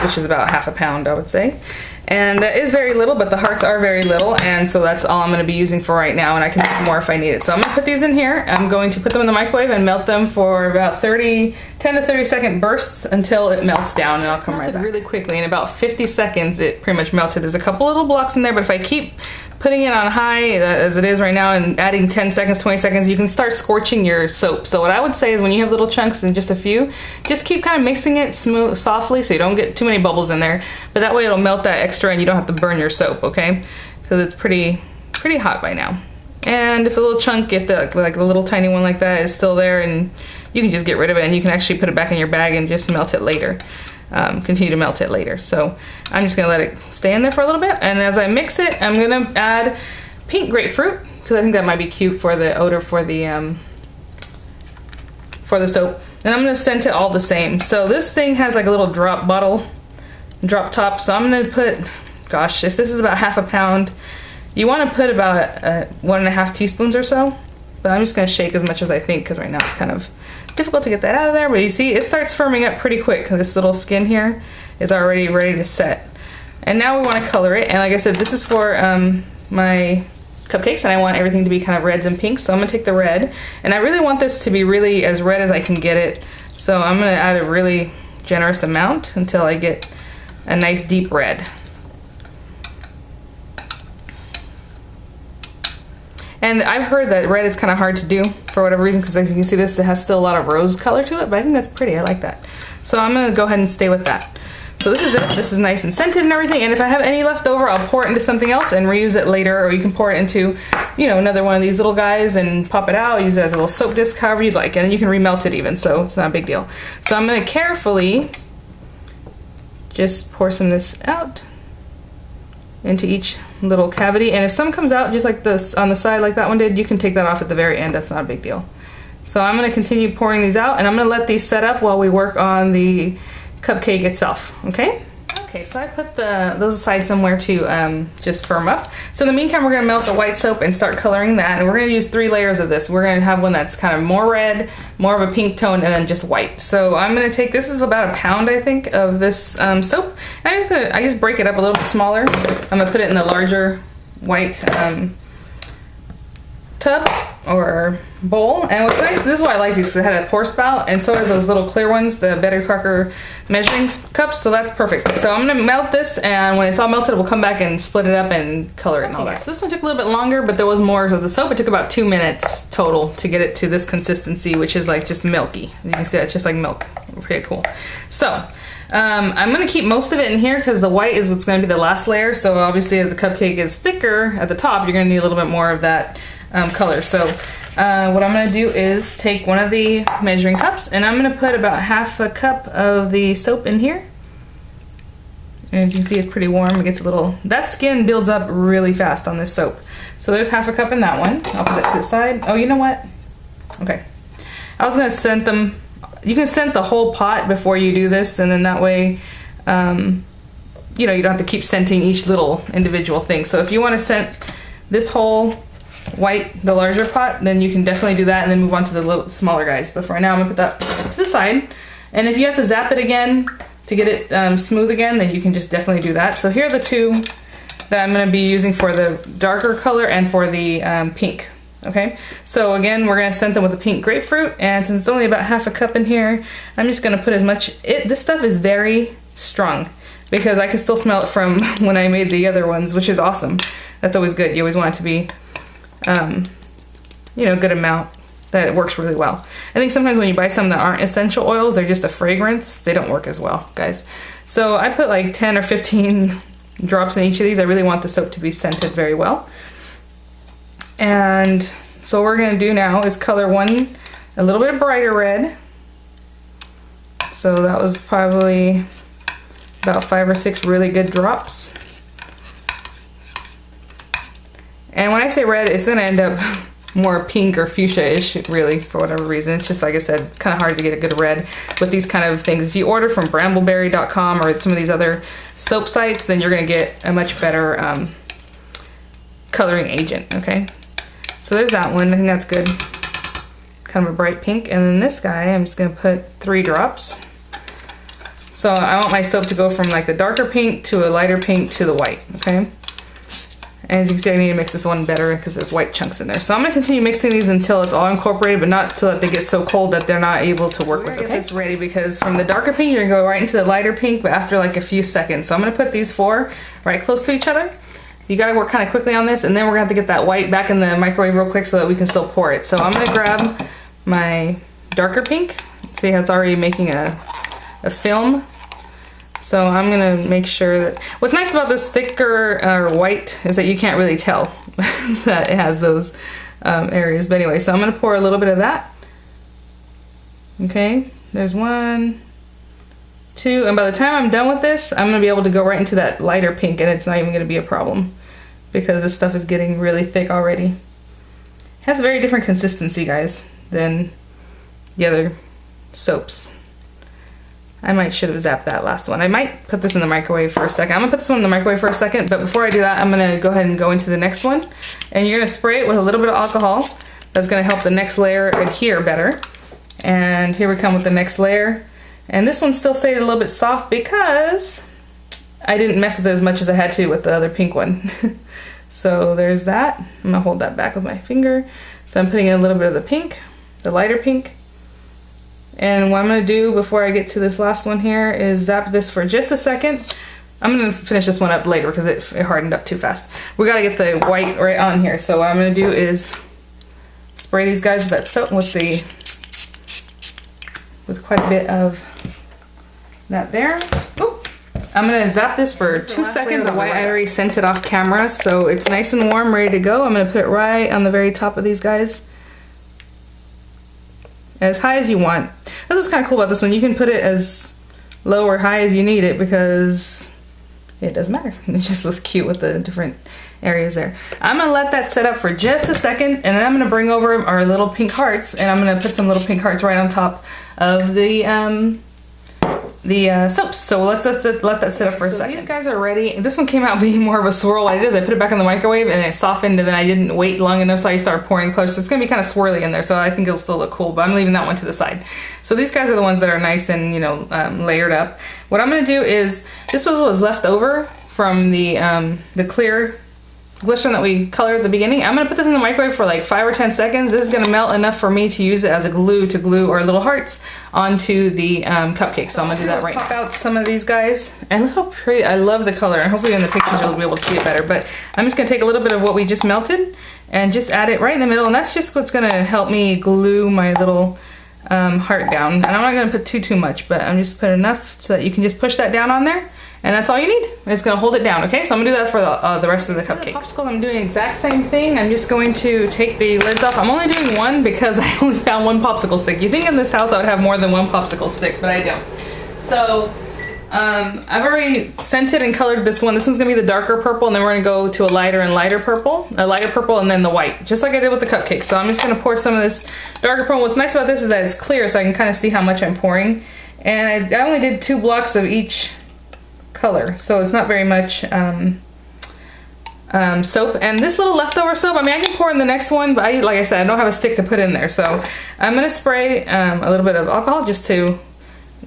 which is about half a pound, I would say. And that is very little, but the hearts are very little, and so that's all I'm going to be using for right now, and I can make more if I need it. So I'm going to put these in here. I'm going to put them in the microwave and melt them for about 10 to 30 second bursts until it melts down, and I'll come right back. Really quickly, in about 50 seconds, it pretty much melted. There's a couple little blocks in there, but if I keep putting it on high as it is right now and adding 10 seconds, 20 seconds, you can start scorching your soap. So what I would say is when you have little chunks and just a few, just keep kind of mixing it smooth, softly, so you don't get too many bubbles in there. But that way it'll melt that extra and you don't have to burn your soap, okay? Because it's pretty hot by now. And if a little chunk, if like a little tiny one like that is still there, and you can just get rid of it and you can actually put it back in your bag and just melt it later. Continue to melt it later. So I'm just gonna let it stay in there for a little bit, and as I mix it, I'm gonna add pink grapefruit because I think that might be cute for the odor for the soap. And I'm gonna scent it all the same. So this thing has like a little drop top. So I'm gonna put, gosh, if this is about half a pound, you want to put about 1.5 teaspoons or so. But I'm just gonna shake as much as I think because right now it's kind of difficult to get that out of there, but you see it starts firming up pretty quick because this little skin here is already ready to set. And now we want to color it, and like I said, this is for my cupcakes, and I want everything to be kind of reds and pinks, so I'm gonna take the red, and I really want this to be really as red as I can get it, so I'm gonna add a really generous amount until I get a nice deep red. And I've heard that red is kind of hard to do for whatever reason, because as you can see, this has still a lot of rose color to it, but I think that's pretty. I like that. So I'm going to go ahead and stay with that. So this is it. This is nice and scented and everything, and if I have any left over, I'll pour it into something else and reuse it later, or you can pour it into, you know, another one of these little guys and pop it out, use it as a little soap disc, however you'd like, and then you can remelt it even, so it's not a big deal. So I'm going to carefully just pour some of this out into each little cavity, and if some comes out just like this on the side like that one did, you can take that off at the very end. That's not a big deal. So I'm going to continue pouring these out, and I'm going to let these set up while we work on the cupcake itself. Okay, so I put those aside somewhere to just firm up. So in the meantime, we're going to melt the white soap and start coloring that, and we're going to use 3 layers of this. We're going to have one that's kind of more red, more of a pink tone, and then just white. So I'm going to take, this is about a pound, I think, of this soap, and I just break it up a little bit smaller. I'm going to put it in the larger white tub or bowl. And what's nice, this is why I like these, because it had a pour spout, and so are those little clear ones, the Betty Crocker measuring cups, so that's perfect. So I'm gonna melt this, and when it's all melted, we'll come back and split it up and color it and all that. So this one took a little bit longer, but there was more of the soap. It took about 2 minutes total to get it to this consistency, which is like just milky. As you can see, it's just like milk. Pretty cool. So I'm going to keep most of it in here because the white is what's going to be the last layer, so obviously as the cupcake is thicker at the top, you're going to need a little bit more of that color. So what I'm going to do is take one of the measuring cups, and I'm going to put about half a cup of the soap in here. And as you can see, it's pretty warm. It gets a little, that skin builds up really fast on this soap. So there's half a cup in that one. I'll put that to the side. Oh, you know what? Okay. I was gonna scent them. You can scent the whole pot before you do this, and then that way, you know, you don't have to keep scenting each little individual thing. So if you want to scent this whole white, the larger pot, then you can definitely do that and then move on to the little smaller guys. But for now, I'm gonna put that to the side. And if you have to zap it again to get it smooth again, then you can just definitely do that. So here are the two that I'm gonna be using for the darker color and for the pink. Okay, so again, we're gonna scent them with the pink grapefruit, and since it's only about half a cup in here, I'm just gonna put as much. This stuff is very strong because I can still smell it from when I made the other ones, which is awesome. That's always good. You always want it to be, you know, a good amount that it works really well. I think sometimes when you buy some that aren't essential oils, they're just a fragrance, they don't work as well, guys. So I put like 10 or 15 drops in each of these. I really want the soap to be scented very well. And so what we're gonna do now is color one a little bit brighter red. So that was probably about 5 or 6 really good drops. And when I say red, it's gonna end up more pink or fuchsia-ish, really, for whatever reason. It's just, like I said, it's kind of hard to get a good red with these kind of things. If you order from brambleberry.com or some of these other soap sites, then you're gonna get a much better coloring agent, okay? So there's that one. I think that's good. Kind of a bright pink. And then this guy, I'm just gonna put 3 drops. So I want my soap to go from like the darker pink to a lighter pink to the white, okay? And as you can see, I need to mix this one better because there's white chunks in there. So I'm gonna continue mixing these until it's all incorporated, but not so that they get so cold that they're not able to work with, okay? It's ready because from the darker pink, you're gonna go right into the lighter pink, but after like a few seconds. So I'm gonna put these 4 right close to each other. You gotta work kind of quickly on this, and then we're gonna have to get that white back in the microwave real quick so that we can still pour it. So I'm gonna grab my darker pink. See how it's already making a film? So I'm gonna make sure that, what's nice about this thicker white is that you can't really tell that it has those areas. But anyway, so I'm gonna pour a little bit of that. Okay, there's 1, 2, and by the time I'm done with this, I'm gonna be able to go right into that lighter pink, and it's not even gonna be a problem because this stuff is getting really thick already. It has a very different consistency, guys, than the other soaps. I might should have zapped that last one. I might put this in the microwave for a second. I'm gonna put this one in the microwave for a second, but before I do that, I'm gonna go ahead and go into the next one. And you're gonna spray it with a little bit of alcohol. That's gonna help the next layer adhere better. And here we come with the next layer. And this one still stayed a little bit soft because I didn't mess with it as much as I had to with the other pink one. So there's that. I'm gonna hold that back with my finger. So I'm putting in a little bit of the pink, the lighter pink. And what I'm gonna do before I get to this last one here is zap this for just a second. I'm gonna finish this one up later because it hardened up too fast. We gotta get the white right on here. So what I'm gonna do is spray these guys with that soap with quite a bit of that there. Oop. I'm gonna zap this for 2 seconds. The white I already sent it off camera, so it's nice and warm, ready to go. I'm gonna put it right on the very top of these guys. As high as you want. This is kind of cool about this one. You can put it as low or high as you need it because it doesn't matter. It just looks cute with the different areas there. I'm gonna let that set up for just a second, and then I'm gonna bring over our little pink hearts, and I'm gonna put some little pink hearts right on top of the soaps. So let's let that sit up for a second. These guys are ready. This one came out being more of a swirl. What I did is I put it back in the microwave and it softened, and then I didn't wait long enough, so I started pouring close. So it's gonna be kind of swirly in there, so I think it'll still look cool, but I'm leaving that one to the side. So these guys are the ones that are nice and, you know, layered up. What I'm gonna do is, this was what was left over from the clear glycerin that we colored at the beginning. I'm gonna put this in the microwave for like 5 or 10 seconds. This is gonna melt enough for me to use it as a glue to glue our little hearts onto the cupcake. So I'm gonna do that right now. Pop out some of these guys, and look how pretty. I love the color, and hopefully in the pictures you'll be able to see it better. But I'm just gonna take a little bit of what we just melted and just add it right in the middle, and that's just what's gonna help me glue my little heart down. And I'm not gonna put too much, but I'm just putting enough so that you can just push that down on there. And that's all you need. It's gonna hold it down, okay? So I'm gonna do that for the rest of the cupcakes. Popsicle, I'm doing the exact same thing. I'm just going to take the lids off. I'm only doing one because I only found one popsicle stick. You'd think in this house I would have more than one popsicle stick, but I don't. So I've already scented and colored this one. This one's gonna be the darker purple, and then we're gonna go to a lighter and lighter purple, and then the white, just like I did with the cupcake. So I'm just gonna pour some of this darker purple. What's nice about this is that it's clear, so I can kind of see how much I'm pouring. And I only did 2 blocks of each color, so it's not very much soap. And this little leftover soap, I mean, I can pour in the next one, but like I said, I don't have a stick to put in there. So I'm gonna spray a little bit of alcohol just to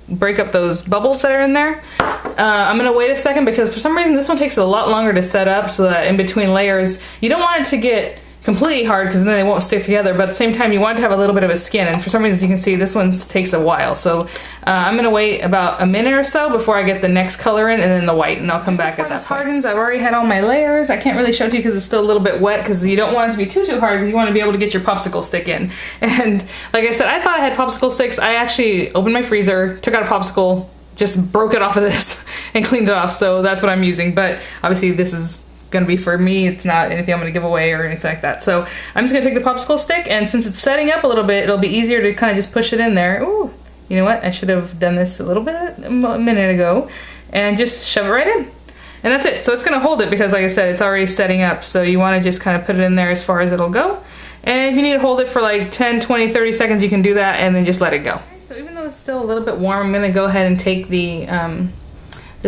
break up those bubbles that are in there. I'm gonna wait a second because for some reason this one takes a lot longer to set up, so that in between layers, you don't want it to get completely hard because then they won't stick together, but at the same time you want it to have a little bit of a skin, and for some reason you can see this one takes a while. So I'm gonna wait about a minute or so before I get the next color in, and then the white, and I'll come back at that point. This hardens, I've already had all my layers. I can't really show it to you because it's still a little bit wet, because you don't want it to be too hard, because you want to be able to get your popsicle stick in. And like I said, I thought I had popsicle sticks. I actually opened my freezer, took out a popsicle, just broke it off of this and cleaned it off, so that's what I'm using. But obviously this is gonna be for me, it's not anything I'm gonna give away or anything like that. So I'm just gonna take the popsicle stick, and since it's setting up a little bit, it'll be easier to kind of just push it in there. Ooh, you know what, I should have done this a little bit a minute ago, and just shove it right in, and that's it. So it's gonna hold it because, like I said, it's already setting up, so you want to just kind of put it in there as far as it'll go. And if you need to hold it for like 10, 20, 30 seconds, you can do that, and then just let it go. So even though it's still a little bit warm, I'm gonna go ahead and take the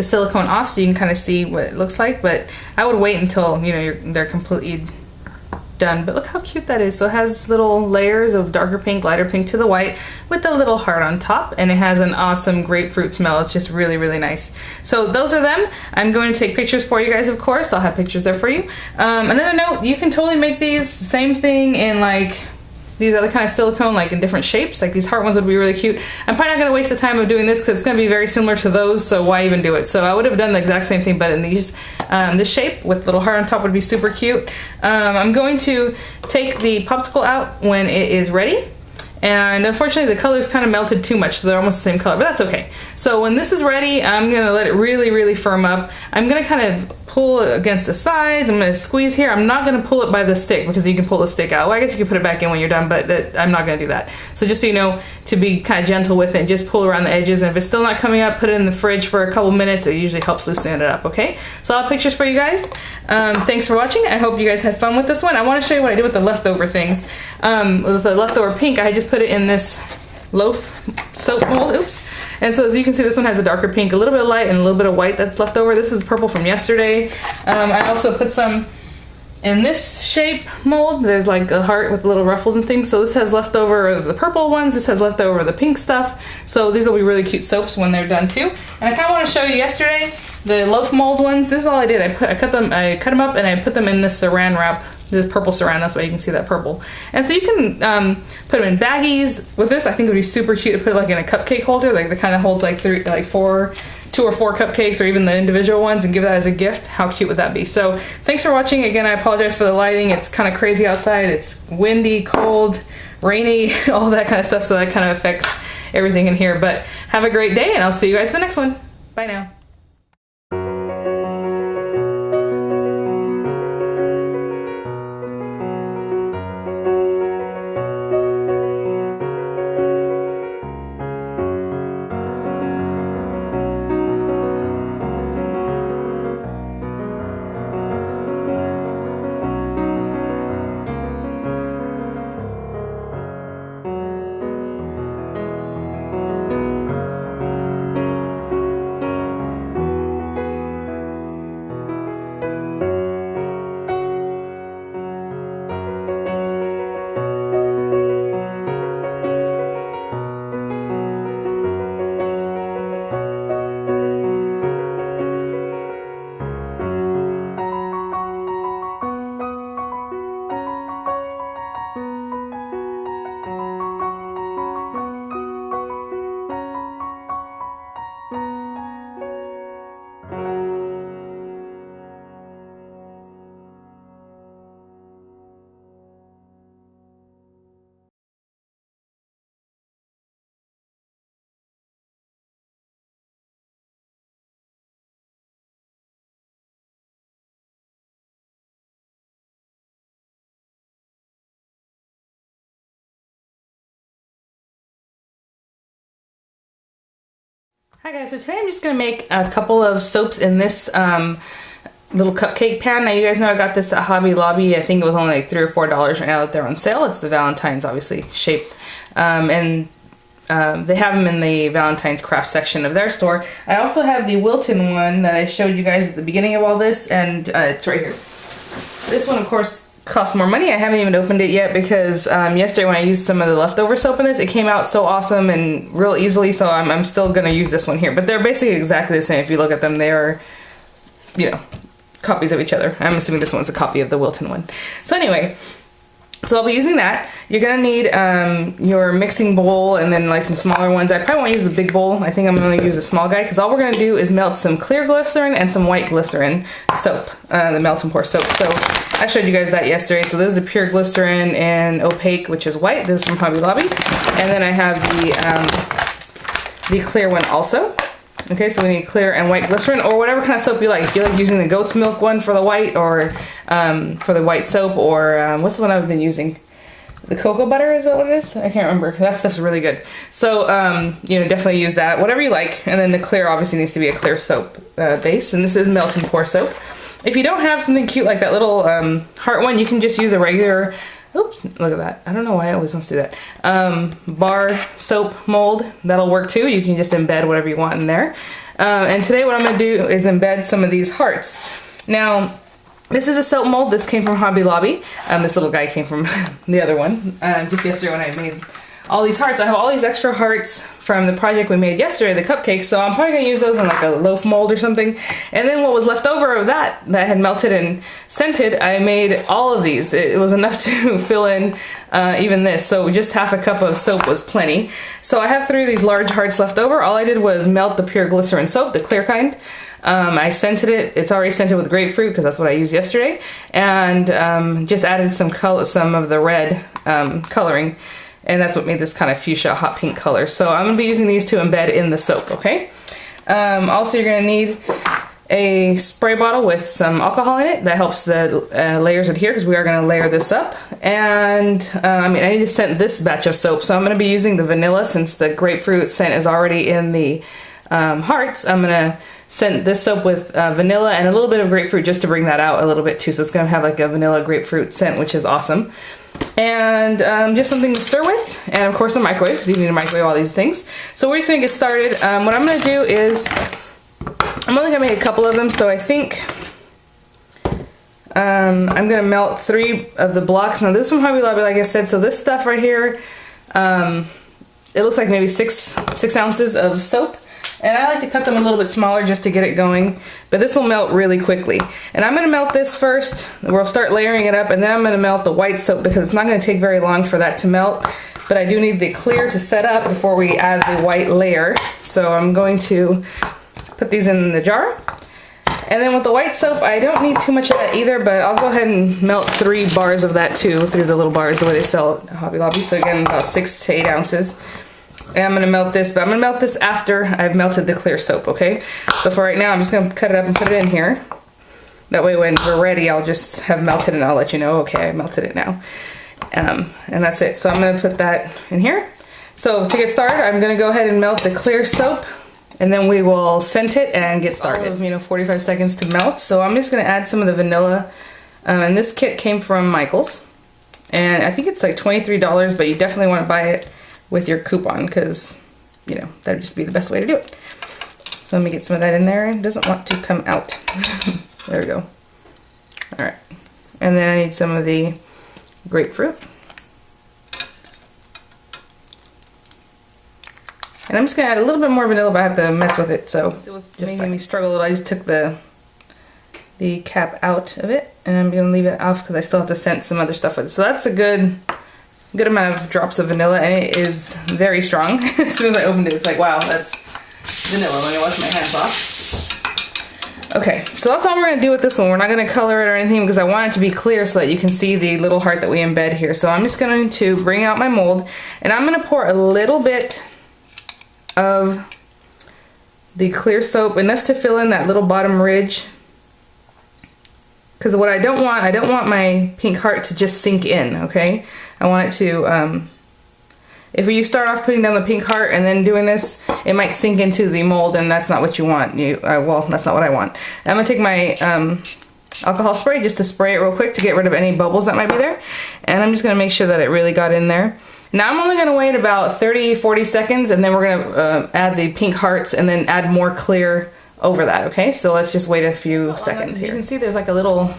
silicone off so you can kind of see what it looks like, but I would wait until, you know, they're completely done. But look how cute that is. So it has little layers of darker pink, lighter pink to the white with a little heart on top, and it has an awesome grapefruit smell. It's just really, really nice. So those are them. I'm going to take pictures for you guys, of course. I'll have pictures there for you. Another note, you can totally make these same thing in like these other kind of silicone, like in different shapes. Like these heart ones would be really cute. I'm probably not gonna waste the time of doing this because it's gonna be very similar to those, so why even do it? So I would have done the exact same thing, but in these, this shape with little heart on top would be super cute. I'm going to take the popsicle out when it is ready. And unfortunately the color's kind of melted too much, so they're almost the same color, but that's okay. So when this is ready, I'm gonna let it really, really firm up. I'm gonna kind of pull it against the sides. I'm gonna squeeze here. I'm not gonna pull it by the stick because you can pull the stick out. Well, I guess you can put it back in when you're done, but I'm not gonna do that. So just so you know, to be kind of gentle with it, just pull around the edges, and if it's still not coming up, put it in the fridge for a couple minutes. It usually helps loosen it up, okay? So I'll have pictures for you guys. Thanks for watching. I hope you guys had fun with this one. I wanna show you what I did with the leftover things. With the leftover pink, I just put it in this Loaf soap mold, oops. And so as you can see, this one has a darker pink, a little bit of light, and a little bit of white that's left over. This is purple from yesterday. I also put some in this shape mold. There's like a heart with little ruffles and things. So this has leftover the purple ones. This has leftover the pink stuff. So these will be really cute soaps when they're done too. And I kind of want to show you yesterday the loaf mold ones. This is all I did. I cut them up and I put them in this saran wrap. This purple saran, that's why you can see that purple. And so you can put them in baggies. With this, I think it would be super cute to put it like in a cupcake holder, like the kind of holds like 2 or 4 cupcakes, or even the individual ones, and give that as a gift. How cute would that be? So thanks for watching. Again, I apologize for the lighting. It's kind of crazy outside. It's windy, cold, rainy, all that kind of stuff, so that kind of affects everything in here. But have a great day, and I'll see you guys in the next one. Bye now. Hi guys, so today I'm just gonna make a couple of soaps in this little cupcake pan. Now you guys know I got this at Hobby Lobby. I think it was only like $3 or $4 right now that they're on sale. It's the Valentine's obviously shaped. They have them in the Valentine's craft section of their store. I also have the Wilton one that I showed you guys at the beginning of all this, and it's right here. This one of course costs more money. I haven't even opened it yet because yesterday when I used some of the leftover soap in this, it came out so awesome and real easily, so I'm still gonna use this one here. But they're basically exactly the same. If you look at them, they are, you know, copies of each other. I'm assuming this one's a copy of the Wilton one. So anyway, so I'll be using that. You're gonna need your mixing bowl and then like some smaller ones. I probably won't use the big bowl. I think I'm gonna use the small guy because all we're gonna do is melt some clear glycerin and some white glycerin soap, the melt and pour soap. So I showed you guys that yesterday. So this is the pure glycerin and opaque, which is white. This is from Hobby Lobby. And then I have the clear one also. Okay, so we need clear and white glycerin, or whatever kind of soap you like. If you like using the goat's milk one for the white, or for the white soap, or what's the one I've been using? The cocoa butter, is that what it is? I can't remember. That stuff's really good. So, you know, definitely use that, whatever you like. And then the clear obviously needs to be a clear soap base, and this is melt and pour soap. If you don't have something cute like that little heart one, you can just use a regular, oops, look at that. I don't know why I always want to do that. Bar soap mold, that'll work too. You can just embed whatever you want in there. And today what I'm gonna do is embed some of these hearts. Now, this is a soap mold. This came from Hobby Lobby. This little guy came from the other one. Just yesterday when I made all these hearts. I have all these extra hearts from the project we made yesterday, the cupcakes, so I'm probably gonna use those in like a loaf mold or something. And then what was left over of that I had melted and scented, I made all of these. It was enough to fill in even this, so just half a cup of soap was plenty. So I have 3 of these large hearts left over. All I did was melt the pure glycerin soap, the clear kind. I scented it. It's already scented with grapefruit because that's what I used yesterday, and just added some of the red coloring. And that's what made this kind of fuchsia hot pink color. So I'm gonna be using these to embed in the soap, okay? Also, you're gonna need a spray bottle with some alcohol in it. That helps the layers adhere because we are gonna layer this up. And I need to scent this batch of soap. So I'm gonna be using the vanilla since the grapefruit scent is already in the hearts. I'm gonna scent this soap with vanilla and a little bit of grapefruit just to bring that out a little bit too. So it's gonna have like a vanilla grapefruit scent, which is awesome. And just something to stir with, and of course a microwave, because you need to microwave all these things. So we're just gonna get started. What I'm gonna do is, I'm only gonna make a couple of them, so I think I'm gonna melt 3 of the blocks. Now this is from Hobby Lobby, like I said, so this stuff right here, it looks like maybe 6 ounces of soap. And I like to cut them a little bit smaller just to get it going, but this will melt really quickly. And I'm gonna melt this first. We'll start layering it up, and then I'm gonna melt the white soap because it's not gonna take very long for that to melt. But I do need the clear to set up before we add the white layer. So I'm going to put these in the jar. And then with the white soap, I don't need too much of that either, but I'll go ahead and melt 3 bars of that too, through the little bars the way they sell at Hobby Lobby. So again, about 6 to 8 ounces. And I'm gonna melt this, but I'm gonna melt this after I've melted the clear soap, okay? So for right now, I'm just gonna cut it up and put it in here. That way when we're ready, I'll just have melted and I'll let you know, okay, I melted it now. And that's it. So I'm gonna put that in here. So to get started, I'm gonna go ahead and melt the clear soap, and then we will scent it and get started. All of, 45 seconds to melt. So I'm just gonna add some of the vanilla. And this kit came from Michael's. And I think it's like $23, but you definitely wanna buy it with your coupon because, you know, that'd just be the best way to do it. So let me get some of that in there. It doesn't want to come out. There we go. All right. And then I need some of the grapefruit. And I'm just gonna add a little bit more vanilla, but I have to mess with it, so it was just making me struggle a little. I just took the cap out of it, and I'm gonna leave it off because I still have to scent some other stuff with it. So that's a good amount of drops of vanilla, and it is very strong. As soon as I opened it, it's like, wow, that's vanilla. Let me wash my hands off. Okay, so that's all we're gonna do with this one. We're not gonna color it or anything because I want it to be clear so that you can see the little heart that we embed here. So I'm just going to bring out my mold, and I'm gonna pour a little bit of the clear soap, enough to fill in that little bottom ridge. Because what I don't want my pink heart to just sink in, okay? I want it to, if you start off putting down the pink heart and then doing this, it might sink into the mold, and that's not what you want. Well, that's not what I want. I'm gonna take my alcohol spray just to spray it real quick to get rid of any bubbles that might be there. And I'm just gonna make sure that it really got in there. Now I'm only gonna wait about 30-40 seconds, and then we're gonna add the pink hearts and then add more clear over that, okay? So let's just wait a few seconds here. You can see there's like a little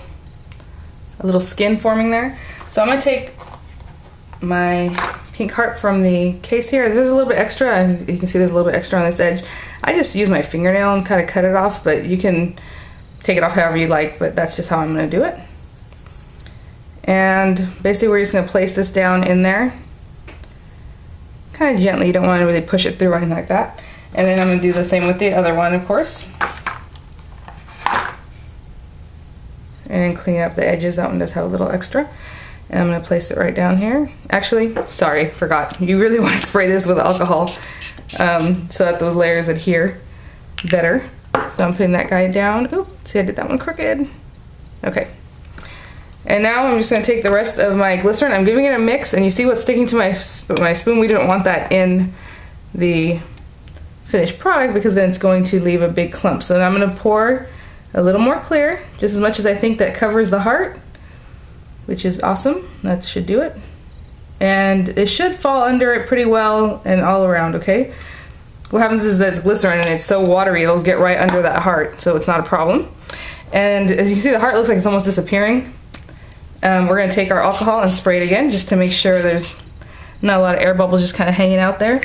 skin forming there. So I'm gonna take my pink heart from the case here. There's a little bit extra, and you can see there's a little bit extra on this edge. I just use my fingernail and kind of cut it off, but you can take it off however you like, but that's just how I'm gonna do it. And basically we're just gonna place this down in there. Kind of gently, you don't wanna really push it through or anything like that. And then I'm gonna do the same with the other one, of course. And clean up the edges. That one does have a little extra. And I'm gonna place it right down here. Actually, sorry, forgot. You really wanna spray this with alcohol so that those layers adhere better. So I'm putting that guy down. Oop, see I did that one crooked. Okay. And now I'm just gonna take the rest of my glycerin. I'm giving it a mix, and you see what's sticking to my spoon? We don't want that in the finished product because then it's going to leave a big clump. So now I'm gonna pour a little more clear, just as much as I think that covers the heart, which is awesome. That should do it. And it should fall under it pretty well and all around, okay? What happens is that it's glycerin and it's so watery, it'll get right under that heart, so it's not a problem. And as you can see, the heart looks like it's almost disappearing. We're gonna take our alcohol and spray it again, just to make sure there's not a lot of air bubbles just kind of hanging out there.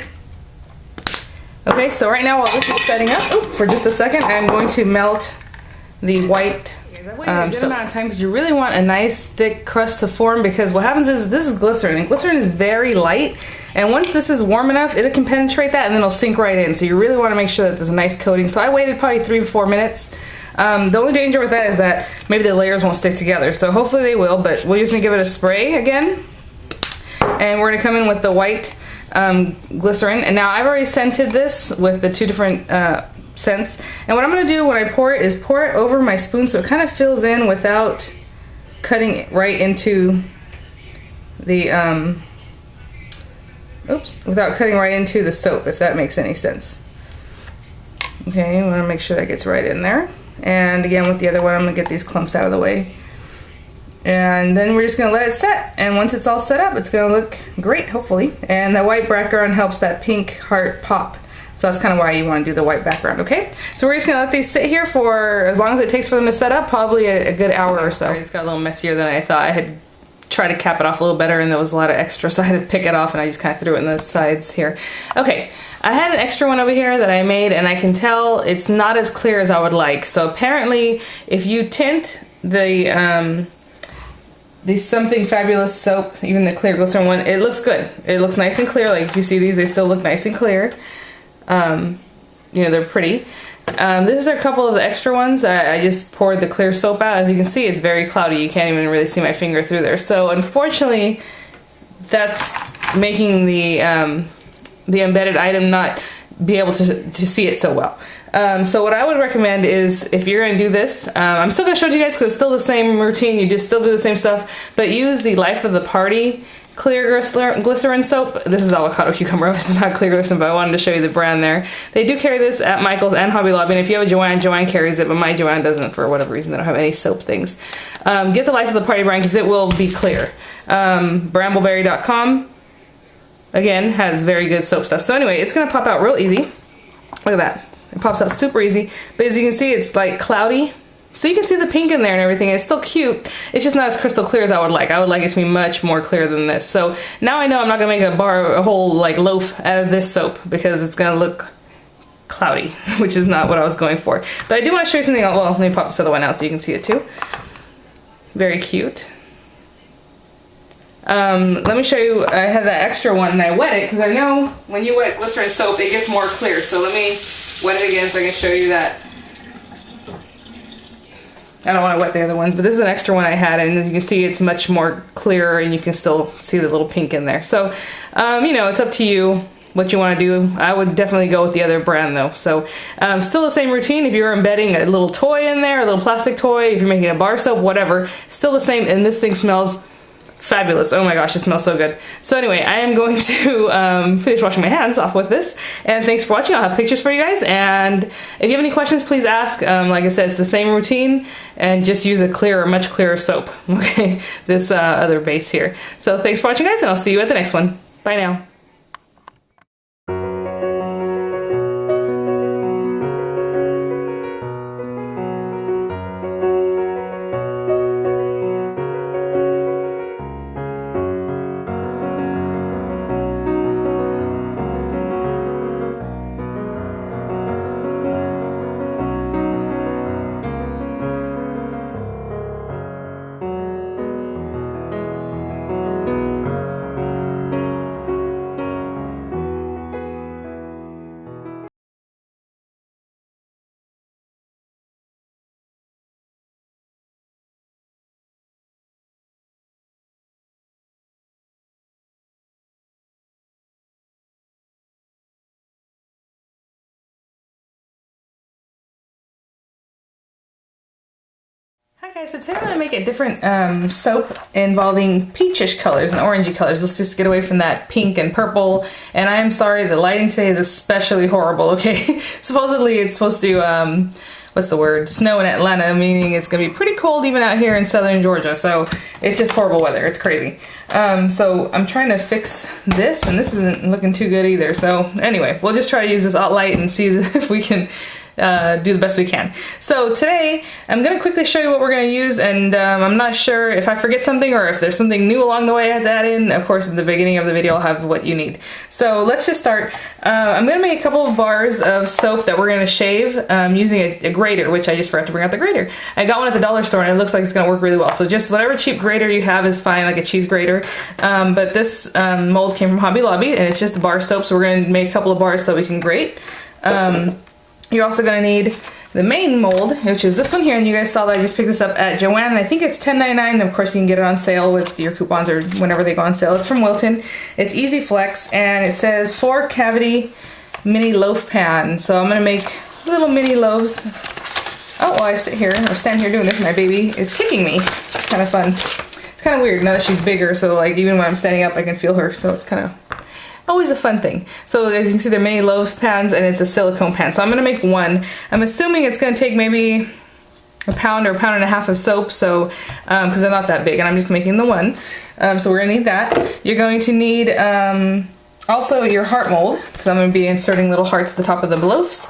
Okay, so right now while this is setting up, for just a second, I'm going to melt the white soap. A good amount of time, because you really want a nice thick crust to form, because what happens is this is glycerin, and glycerin is very light, and once this is warm enough, it can penetrate that and then it'll sink right in. So you really want to make sure that there's a nice coating. So I waited probably 3-4 minutes. The only danger with that is that maybe the layers won't stick together. So hopefully they will, but we're just gonna give it a spray again. And we're gonna come in with the white glycerin. And now I've already scented this with the 2 different scents. And what I'm gonna do when I pour it is pour it over my spoon so it kind of fills in without cutting right into the without cutting right into the soap, if that makes any sense. Okay, I want to make sure that gets right in there. And again, with the other one, I'm gonna get these clumps out of the way. And then we're just gonna let it set. And once it's all set up, it's gonna look great, hopefully. And the white background helps that pink heart pop. So that's kind of why you want to do the white background, okay? So we're just gonna let these sit here for as long as it takes for them to set up, probably a good hour or so. Sorry, it's got a little messier than I thought. I had tried to cap it off a little better and there was a lot of extra, so I had to pick it off and I just kind of threw it in the sides here. Okay, I had an extra one over here that I made, and I can tell it's not as clear as I would like. So apparently if you tint the Something Fabulous soap, even the clear glycerin one, it looks good. It looks nice and clear. Like if you see these, they still look nice and clear. You know, they're pretty. This is a couple of the extra ones. I just poured the clear soap out. As you can see, it's very cloudy. You can't even really see my finger through there. So unfortunately, that's making the embedded item not be able to see it so well. So what I would recommend is, if you're going to do this, I'm still going to show it to you guys because it's still the same routine. You just still do the same stuff, but use the Life of the Party clear glycerin soap. This is avocado cucumber. This is not clear glycerin, but I wanted to show you the brand there. They do carry this at Michael's and Hobby Lobby, and if you have a Joanne, Joanne carries it, but my Joanne doesn't for whatever reason. They don't have any soap things. Get the Life of the Party brand because it will be clear. Brambleberry.com, again, has very good soap stuff. So anyway, it's going to pop out real easy. Look at that. It pops out super easy, but as you can see, it's like cloudy. So you can see the pink in there and everything. It's still cute. It's just not as crystal clear as I would like. I would like it to be much more clear than this. So now I know I'm not gonna make a whole like loaf out of this soap because it's gonna look cloudy, which is not what I was going for. But I do want to show you something else. Well, let me pop this other one out so you can see it too. Very cute. Let me show you. I had that extra one and I wet it because I know when you wet glycerin soap, it gets more clear. So let me wet it again so I can show you that. I don't want to wet the other ones, but this is an extra one I had, and as you can see, it's much more clearer, and you can still see the little pink in there. So, you know, it's up to you what you want to do. I would definitely go with the other brand, though. So, still the same routine. If you're embedding a little toy in there, a little plastic toy, if you're making a bar soap, whatever, still the same, and this thing smells fabulous. Oh my gosh, it smells so good. So anyway, I am going to finish washing my hands off with this. And thanks for watching. I'll have pictures for you guys. And if you have any questions, please ask. Like I said, it's the same routine, and just use a clearer, much clearer soap. Okay, this other base here. So thanks for watching, guys, and I'll see you at the next one. Bye now. Hi guys, so today I'm going to make a different soap involving peachish colors and orangey colors. Let's just get away from that pink and purple. And I'm sorry, the lighting today is especially horrible, okay? Supposedly it's supposed to, what's the word? Snow in Atlanta, meaning it's going to be pretty cold even out here in southern Georgia. So it's just horrible weather. It's crazy. So I'm trying to fix this, and this isn't looking too good either. So anyway, we'll just try to use this alt light and see if we can do the best we can. So today I'm going to quickly show you what we're going to use, and I'm not sure if I forget something or if there's something new along the way I add that in. Of course, at the beginning of the video I'll have what you need. So let's just start. I'm going to make a couple of bars of soap that we're going to shave using a grater, which I just forgot to bring out the grater. I got one at the dollar store and it looks like it's going to work really well. So just whatever cheap grater you have is fine, like a cheese grater. But this mold came from Hobby Lobby, and it's just a bar soap, so we're going to make a couple of bars so we can grate. You're also going to need the main mold, which is this one here, and you guys saw that I just picked this up at Joann, and I think it's $10.99. Of course, you can get it on sale with your coupons or whenever they go on sale. It's from Wilton. It's Easy Flex, and it says 4 cavity mini loaf pan. So I'm going to make little mini loaves. Oh, while I sit here or stand here doing this, my baby is kicking me. It's kind of fun. It's kind of weird now that she's bigger, so like even when I'm standing up, I can feel her. So it's kind of always a fun thing. So as you can see, they're mini loaves pans, and it's a silicone pan. So I'm going to make one. I'm assuming it's going to take maybe a pound or a pound and a half of soap, so because they're not that big, and I'm just making the one. So we're going to need that. You're going to need also your heart mold, because I'm going to be inserting little hearts at the top of the loaves.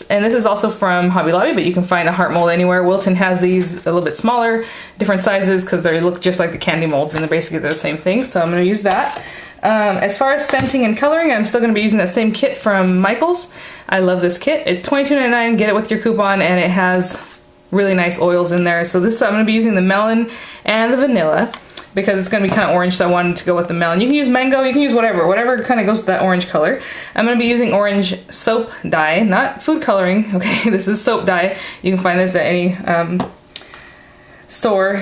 And this is also from Hobby Lobby, but you can find a heart mold anywhere. Wilton has these a little bit smaller, different sizes, because they look just like the candy molds, and they're basically the same thing. So I'm going to use that. As far as scenting and coloring, I'm still going to be using that same kit from Michaels. I love this kit. It's $22.99. Get it with your coupon, and it has really nice oils in there. So this I'm going to be using the melon and the vanilla, because it's going to be kind of orange, so I wanted to go with the melon. You can use mango, you can use whatever kind of goes with that orange color. I'm going to be using orange soap dye, not food coloring, okay? This is soap dye. You can find this at any store,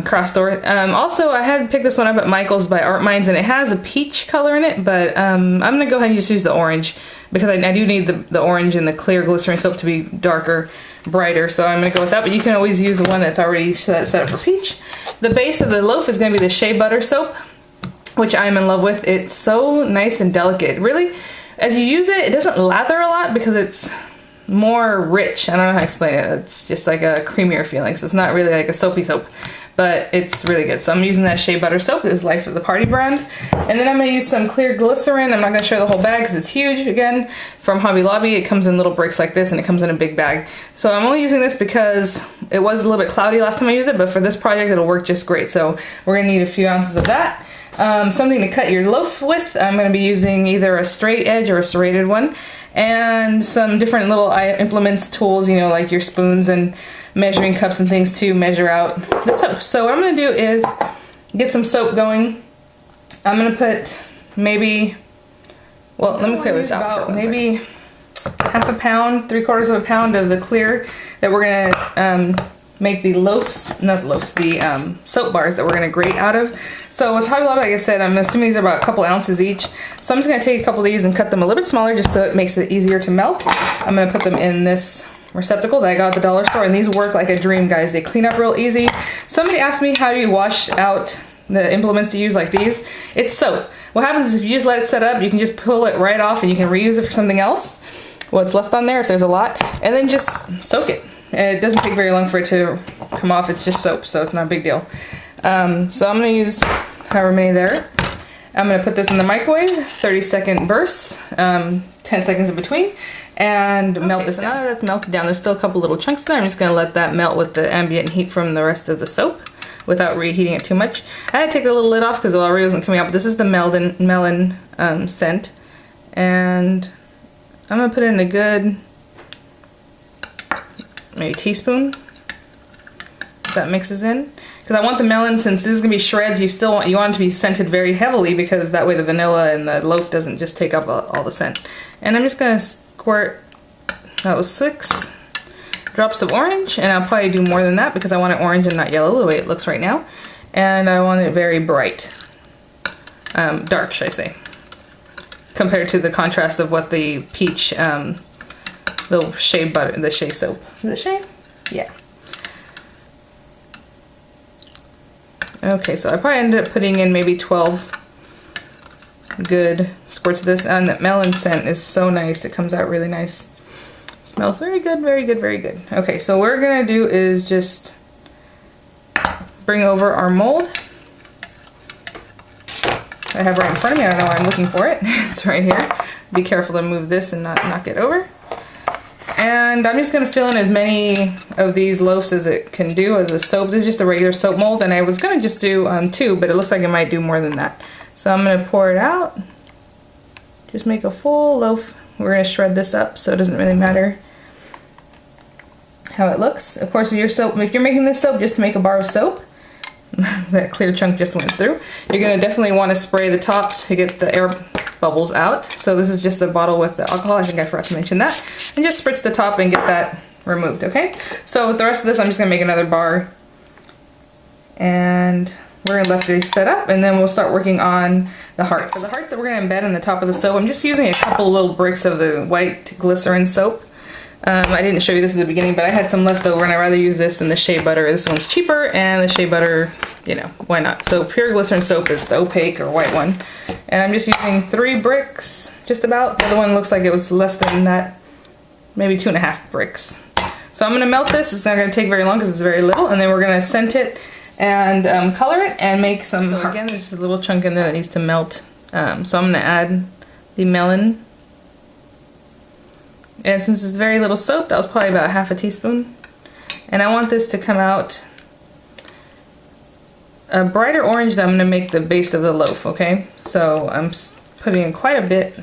craft store. Also, I had picked this one up at Michael's by Art Minds, and it has a peach color in it, but I'm going to go ahead and just use the orange, because I do need the orange and the clear glycerin soap to be darker, brighter, so I'm going to go with that, but you can always use the one that's already set up for peach. The base of the loaf is going to be the shea butter soap, which I'm in love with. It's so nice and delicate. Really, as you use it, it doesn't lather a lot because it's more rich. I don't know how to explain it. It's just like a creamier feeling, so it's not really like a soapy soap, but it's really good. So I'm using that shea butter soap. It's Life of the Party brand. And then I'm going to use some clear glycerin. I'm not going to show the whole bag because it's huge. Again, from Hobby Lobby. It comes in little bricks like this, and it comes in a big bag. So I'm only using this because it was a little bit cloudy last time I used it, but for this project it'll work just great. So we're going to need a few ounces of that. Something to cut your loaf with. I'm going to be using either a straight edge or a serrated one, and some different little implements, tools, you know, like your spoons and measuring cups and things to measure out the soap. So what I'm going to do is get some soap going. I'm going to put maybe, well, let me clear this out for maybe half a pound, 3/4 of a pound of the clear that we're going to make the loaves, not the loaves, the soap bars that we're going to grate out of. So with Hobby Lobby, like I said, I'm assuming these are about a couple ounces each. So I'm just going to take a couple of these and cut them a little bit smaller just so it makes it easier to melt. I'm going to put them in this receptacle that I got at the dollar store, and these work like a dream, guys. They clean up real easy. Somebody asked me, how do you wash out the implements to use like these, it's soap. What happens is if you just let it set up, you can just pull it right off and you can reuse it for something else, what's left on there if there's a lot, and then just soak it. And it doesn't take very long for it to come off. It's just soap, so it's not a big deal. So I'm gonna use however many there. I'm gonna put this in the microwave, 30-second bursts, 10 seconds in between, and melt this down. Now that it's melted down, there's still a couple little chunks there. I'm just gonna let that melt with the ambient heat from the rest of the soap without reheating it too much. I had to take the little lid off because the Oreo isn't coming out, but this is the melon scent. And I'm gonna put in a good, maybe teaspoon, if that mixes in. Because I want the melon, since this is gonna be shreds, you want it to be scented very heavily, because that way the vanilla and the loaf doesn't just take up all the scent. And I'm just gonna squirt, that was 6 drops of orange, and I'll probably do more than that because I want it orange and not yellow the way it looks right now. And I want it very bright, dark should I say, compared to the contrast of what the peach, the shea butter, the shea soap. Is it shea? Yeah. Okay, so I probably ended up putting in maybe 12 good squirts of this, and that melon scent is so nice. It comes out really nice. Smells very good, very good, very good. Okay, so what we're gonna do is just bring over our mold. I have right in front of me. I don't know why I'm looking for it. It's right here. Be careful to move this and not knock it over. And I'm just gonna fill in as many of these loaves as it can do of the soap. This is just a regular soap mold, and I was gonna just do 2, but it looks like it might do more than that. So I'm gonna pour it out. Just make a full loaf. We're gonna shred this up, so it doesn't really matter how it looks. Of course, with your soap, if you're making this soap just to make a bar of soap, that clear chunk just went through, you're gonna definitely wanna spray the top to get the air bubbles out. So this is just a bottle with the alcohol. I think I forgot to mention that. And just spritz the top and get that removed, okay? So with the rest of this, I'm just gonna make another bar. And we're gonna let these set up, and then we'll start working on the hearts. So the hearts that we're gonna embed in the top of the soap, I'm just using a couple little bricks of the white glycerin soap. I didn't show you this at the beginning, but I had some left over, and I'd rather use this than the shea butter. This one's cheaper, and the shea butter, you know, why not? So pure glycerin soap is the opaque or white one. And I'm just using 3 bricks, just about. The other one looks like it was less than that, maybe 2.5 bricks. So I'm gonna melt this. It's not gonna take very long because it's very little, and then we're gonna scent it and color it and make some hearts. Again, there's just a little chunk in there that needs to melt. So I'm gonna add the melon. And since it's very little soap, that was probably about ½ teaspoon. And I want this to come out a brighter orange that I'm gonna make the base of the loaf, okay? So I'm putting in quite a bit.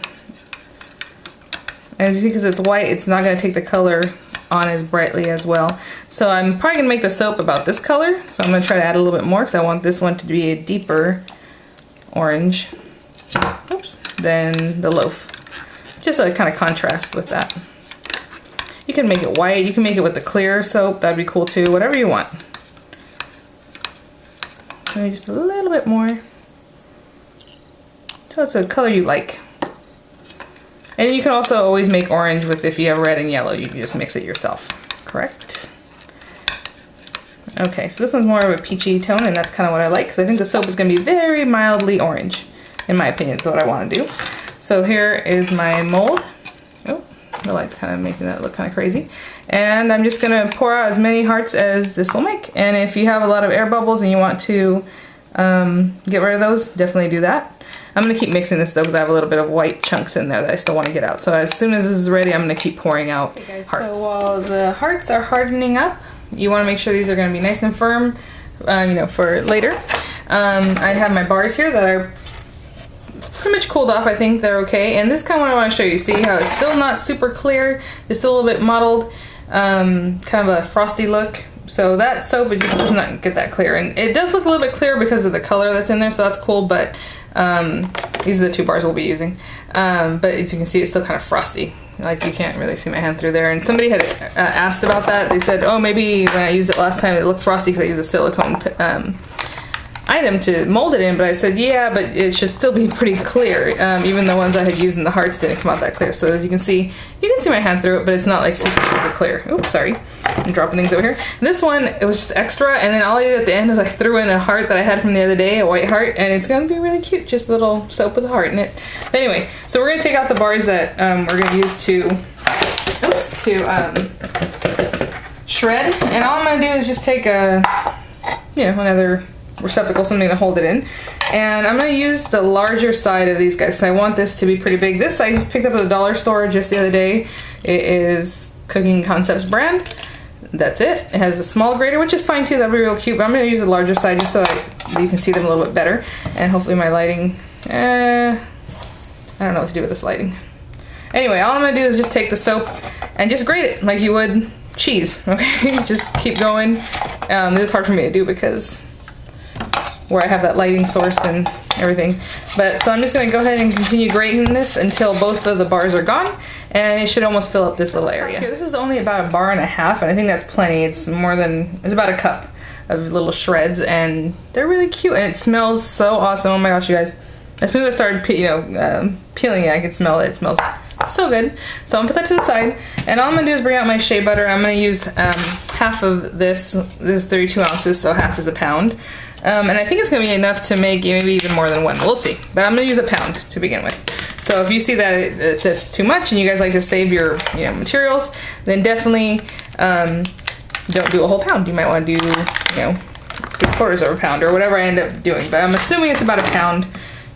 As you see, because it's white, it's not gonna take the color on as brightly as well. So I'm probably gonna make the soap about this color. So I'm gonna try to add a little bit more because I want this one to be a deeper orange, oops, than the loaf. Just a kind of contrast with that. You can make it white, you can make it with the clear soap, that'd be cool too, whatever you want. Maybe just a little bit more. So it's a color you like. And you can also always make orange with, if you have red and yellow, you can just mix it yourself, correct? Okay, so this one's more of a peachy tone, and that's kind of what I like, because I think the soap is going to be very mildly orange, in my opinion, is what I want to do. So here is my mold. Oh, the light's kind of making that look kind of crazy. And I'm just gonna pour out as many hearts as this will make. And if you have a lot of air bubbles and you want to get rid of those, definitely do that. I'm gonna keep mixing this though, because I have a little bit of white chunks in there that I still want to get out. So as soon as this is ready, I'm gonna keep pouring out hearts. So while the hearts are hardening up, you want to make sure these are gonna be nice and firm, you know, for later. I have my bars here that are pretty much cooled off. I think they're okay, and this is kind of what I want to show you. See how it's still not super clear, it's still a little bit mottled, kind of a frosty look. So that soap, it just does not get that clear, and it does look a little bit clearer because of the color that's in there, so that's cool. But these are the 2 bars we'll be using, but as you can see, it's still kind of frosty, like you can't really see my hand through there. And somebody had asked about that. They said, oh, maybe when I used it last time it looked frosty because I used a silicone item to mold it in, but I said, yeah, but it should still be pretty clear. Even the ones I had used in the hearts didn't come out that clear. So as you can see my hand through it, but it's not like super, super clear. Oops, sorry. I'm dropping things over here. This one, it was just extra, and then all I did at the end was I threw in a heart that I had from the other day, a white heart, and it's gonna be really cute, just a little soap with a heart in it. But anyway, so we're gonna take out the bars that we're gonna use to shred, and all I'm gonna do is just take another receptacle, something to hold it in, and I'm gonna use the larger side of these guys. So I want this to be pretty big. This I just picked up at the dollar store just the other day. It is Cooking Concepts brand. That's it. It has a small grater, which is fine too. That'll be real cute, but I'm gonna use the larger side just so you can see them a little bit better, and hopefully my lighting, I don't know what to do with this lighting. Anyway, all I'm gonna do is just take the soap and just grate it like you would cheese, okay? Just keep going. This is hard for me to do because where I have that lighting source and everything. But so I'm just gonna go ahead and continue grating this until both of the bars are gone, and it should almost fill up this little area. Here, this is only about 1.5 bars, and I think that's plenty. It's about a cup of little shreds, and they're really cute, and it smells so awesome. Oh my gosh, you guys. As soon as I started peeling it, I could smell it. It smells so good. So I'm gonna put that to the side, and all I'm gonna do is bring out my shea butter. I'm gonna use half of this. This is 32 ounces, so half is a pound. And I think it's gonna be enough to make maybe even more than one. We'll see. But I'm gonna use a pound to begin with. So if you see that it's too much and you guys like to save your materials, then definitely don't do a whole pound. You might want to do 3/4 of a pound or whatever I end up doing. But I'm assuming it's about a pound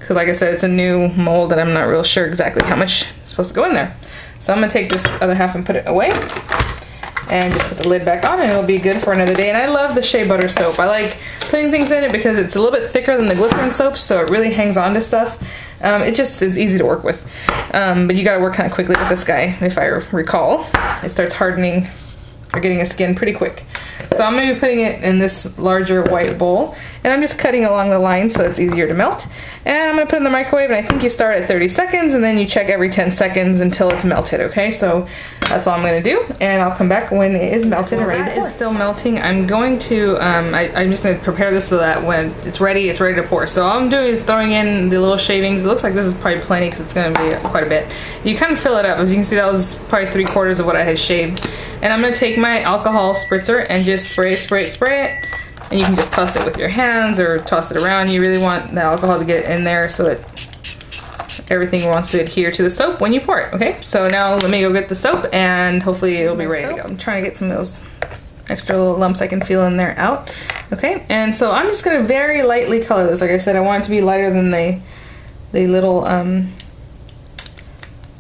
because, like I said, it's a new mold and I'm not real sure exactly how much is supposed to go in there. So I'm gonna take this other half and put it away, and just put the lid back on, and it'll be good for another day. And I love the shea butter soap. I like putting things in it because it's a little bit thicker than the glycerin soap, so it really hangs on to stuff. It just is easy to work with. But you gotta work kind of quickly with this guy, if I recall. It starts hardening or getting a skin pretty quick. So I'm gonna be putting it in this larger white bowl, and I'm just cutting along the line so it's easier to melt. And I'm gonna put it in the microwave, and I think you start at 30 seconds, and then you check every 10 seconds until it's melted, okay? So that's all I'm gonna do, and I'll come back when it is melted and ready to pour. It's still melting. I'm going to, I'm just gonna prepare this so that when it's ready to pour. So all I'm doing is throwing in the little shavings. It looks like this is probably plenty because it's gonna be quite a bit. You kind of fill it up. As you can see, that was probably 3/4 of what I had shaved. And I'm gonna take my alcohol spritzer and just spray it. And you can just toss it with your hands or toss it around. You really want the alcohol to get in there so that everything wants to adhere to the soap when you pour it, okay? So now let me go get the soap and hopefully it'll be ready to go. I'm trying to get some of those extra little lumps I can feel in there out, okay? And so I'm just gonna very lightly color this. Like I said, I want it to be lighter than the little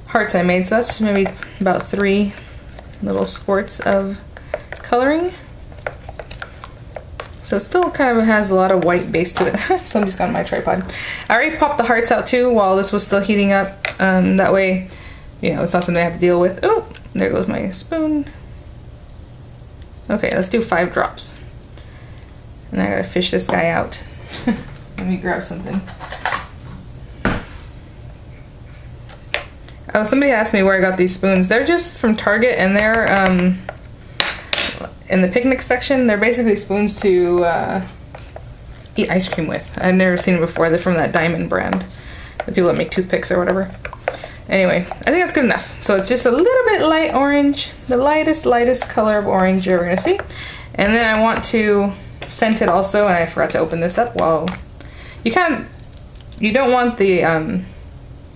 hearts I made. So that's maybe about 3 little squirts of coloring. So it still kind of has a lot of white base to it. So I'm just got on my tripod. I already popped the hearts out too while this was still heating up. That way, it's not something I have to deal with. Oh, there goes my spoon. Okay, let's do 5 drops. And I gotta fish this guy out. Let me grab something. Oh, somebody asked me where I got these spoons. They're just from Target, and they're in the picnic section. They're basically spoons to eat ice cream with. I've never seen them before. They're from that Diamond brand, the people that make toothpicks or whatever. Anyway, I think that's good enough. So it's just a little bit light orange, the lightest color of orange you're ever gonna see. And then I want to scent it also, and I forgot to open this up. Well, you don't want the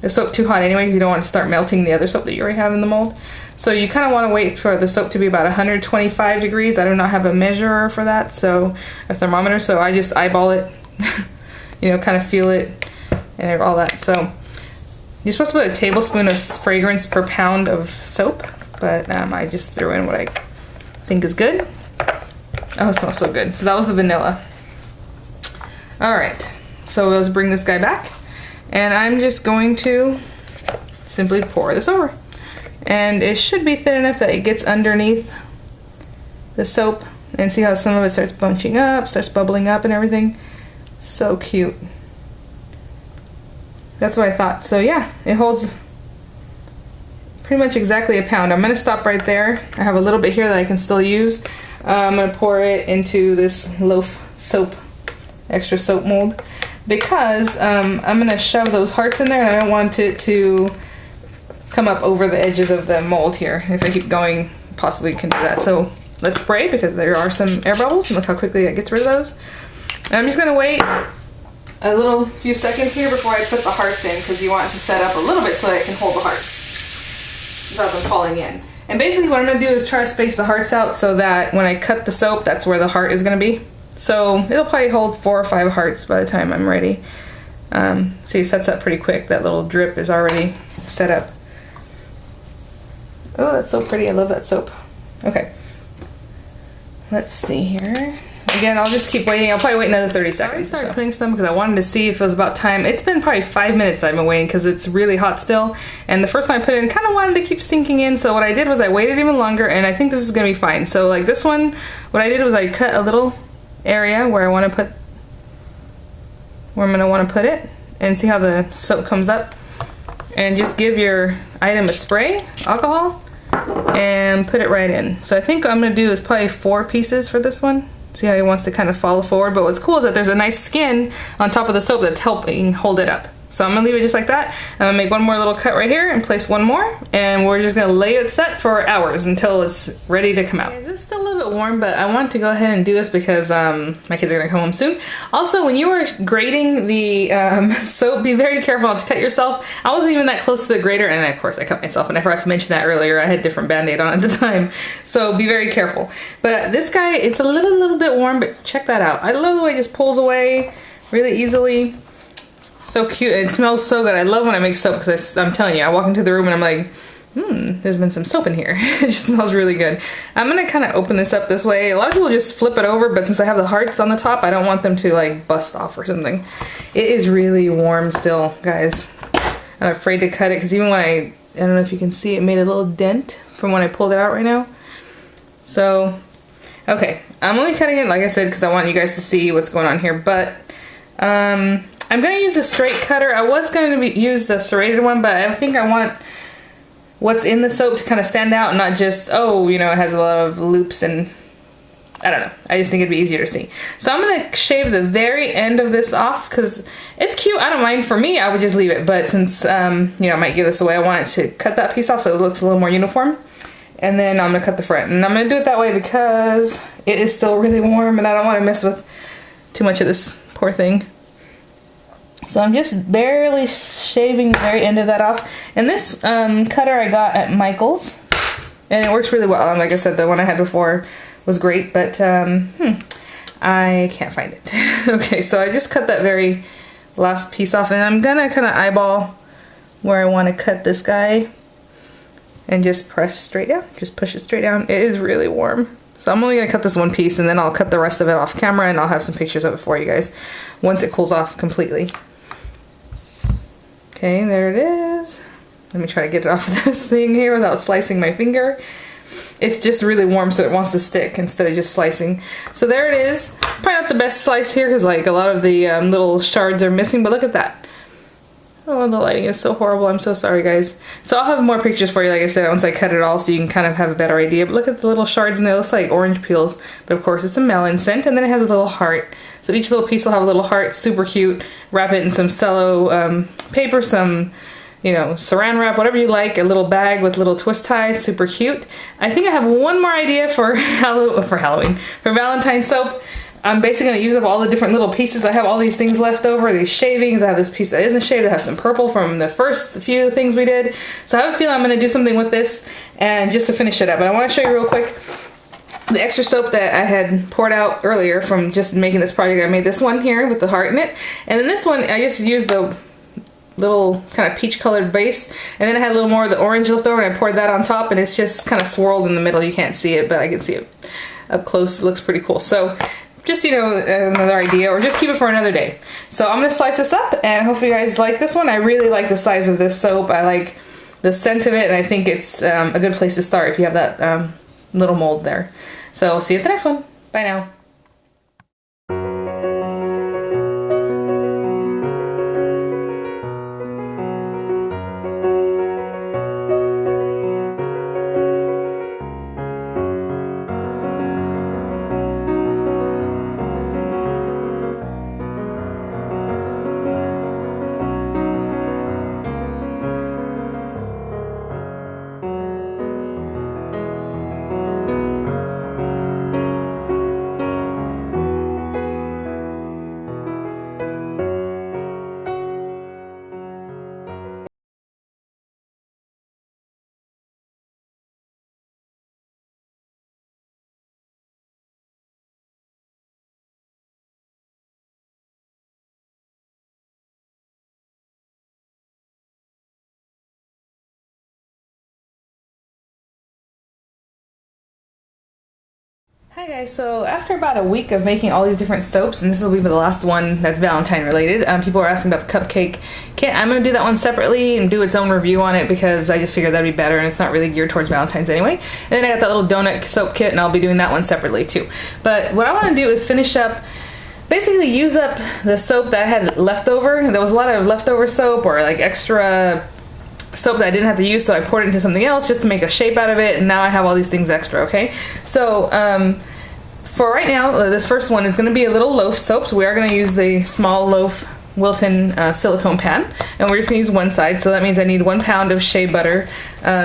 soap too hot anyways. You don't want to start melting the other soap that you already have in the mold. So you kind of want to wait for the soap to be about 125 degrees. I do not have a measurer for that, so a thermometer, so I just eyeball it, kind of feel it and all that. So you're supposed to put a tablespoon of fragrance per pound of soap, but I just threw in what I think is good. Oh, it smells so good. So that was the vanilla. All right, so let's bring this guy back. And I'm just going to simply pour this over. And it should be thin enough that it gets underneath the soap. And see how some of it starts bunching up, starts bubbling up and everything. So cute. That's what I thought. So yeah, it holds pretty much exactly a pound. I'm gonna stop right there. I have a little bit here that I can still use. I'm gonna pour it into this Loaf soap extra soap mold because I'm gonna shove those hearts in there and I don't want it to come up over the edges of the mold here. If I keep going, possibly can do that. So let's spray because there are some air bubbles and look how quickly that gets rid of those. And I'm just gonna wait a little few seconds here before I put the hearts in because you want it to set up a little bit so that it can hold the hearts without them falling in. And basically what I'm gonna do is try to space the hearts out so that when I cut the soap, that's where the heart is gonna be. So it'll probably hold 4 or 5 hearts by the time I'm ready. See, it sets up pretty quick. That little drip is already set up. Oh, that's so pretty. I love that soap. Okay. Let's see here. Again, I'll just keep waiting. I'll probably wait another 30 seconds. I started putting some because I wanted to see if it was about time. It's been probably 5 minutes that I've been waiting because it's really hot still. And the first time I put it in, kind of wanted to keep sinking in. So what I did was I waited even longer, and I think this is going to be fine. So like this one, what I did was I cut a little area where I want to put, where I'm going to want to put it, and see how the soap comes up. And just give your item a spray, alcohol, and put it right in. So I think what I'm going to do is probably 4 pieces for this one. See how he wants to kind of follow forward, but what's cool is that there's a nice skin on top of the soap that's helping hold it up. So I'm gonna leave it just like that. I'm gonna make one more little cut right here and place one more, and we're just gonna lay it set for hours until it's ready to come out. It's still a little bit warm, but I wanted to go ahead and do this because my kids are gonna come home soon. Also, when you are grating the soap, be very careful not to cut yourself. I wasn't even that close to the grater, and of course I cut myself, and I forgot to mention that earlier. I had a different Band-Aid on at the time, so be very careful. But this guy, it's a little bit warm, but check that out. I love the way it just pulls away really easily. So cute. It smells so good. I love when I make soap because I'm telling you, I walk into the room and I'm like, there's been some soap in here. It just smells really good. I'm gonna kind of open this up this way. A lot of people just flip it over, but since I have the hearts on the top, I don't want them to like bust off or something. It is really warm still, guys. I'm afraid to cut it because even when I don't know if you can see, it made a little dent from when I pulled it out right now. So, okay. I'm only cutting it, like I said, because I want you guys to see what's going on here, but I'm going to use a straight cutter. I was going to use the serrated one, but I think I want what's in the soap to kind of stand out and not just, oh, you know, it has a lot of loops and I don't know. I just think it'd be easier to see. So I'm going to shave the very end of this off because it's cute. I don't mind. For me, I would just leave it. But since, you know, I might give this away, I want it to cut that piece off so it looks a little more uniform. And then I'm going to cut the front. And I'm going to do it that way because it is still really warm and I don't want to mess with too much of this poor thing. So I'm just barely shaving the very end of that off. And this cutter I got at Michael's. And it works really well. Like I said, the one I had before was great, but I can't find it. Okay, so I just cut that very last piece off. And I'm gonna kind of eyeball where I want to cut this guy. And just press straight down. Just push it straight down. It is really warm. So I'm only gonna cut this one piece and then I'll cut the rest of it off camera and I'll have some pictures of it for you guys once it cools off completely. Okay, there it is. Let me try to get it off of this thing here without slicing my finger. It's just really warm, so it wants to stick instead of just slicing. So there it is. Probably not the best slice here because like a lot of the little shards are missing, but look at that. Oh, the lighting is so horrible. I'm so sorry, guys. So I'll have more pictures for you, like I said, once I cut it all so you can kind of have a better idea. But look at the little shards and they look like orange peels. But of course, it's a melon scent, and then it has a little heart. So each little piece will have a little heart, super cute. Wrap it in some cello paper, some, you know, saran wrap, whatever you like. A little bag with little twist ties, super cute. I think I have one more idea for Halloween, for Valentine soap. I'm basically going to use up all the different little pieces. I have all these things left over, these shavings. I have this piece that isn't shaved. I have some purple from the first few things we did. So I have a feeling I'm going to do something with this and just to finish it up. But I want to show you real quick the extra soap that I had poured out earlier from just making this project. I made this one here with the heart in it. And then this one, I just used the little kind of peach colored base. And then I had a little more of the orange left over and I poured that on top. And it's just kind of swirled in the middle. You can't see it, but I can see it up close. It looks pretty cool. So just, you know, another idea, or just keep it for another day. So I'm going to slice this up, and hopefully you guys like this one. I really like the size of this soap. I like the scent of it, and I think it's a good place to start if you have that little mold there. So see you at the next one. Bye now. Hi guys, so after about a week of making all these different soaps, and this will be the last one that's Valentine related, people are asking about the Cupcake kit. I'm going to do that one separately and do its own review on it because I just figured that'd be better and it's not really geared towards Valentine's anyway. And then I got that little donut soap kit and I'll be doing that one separately too. But what I want to do is finish up, basically use up the soap that I had left over. There was a lot of leftover soap or like extra soap that I didn't have to use, so I poured it into something else just to make a shape out of it, and now I have all these things extra, okay? So for right now, this first one is going to be a little Loaf soap, so we are going to use the small Loaf Wilton silicone pan, and we're just going to use one side, so that means I need 1 pound of shea butter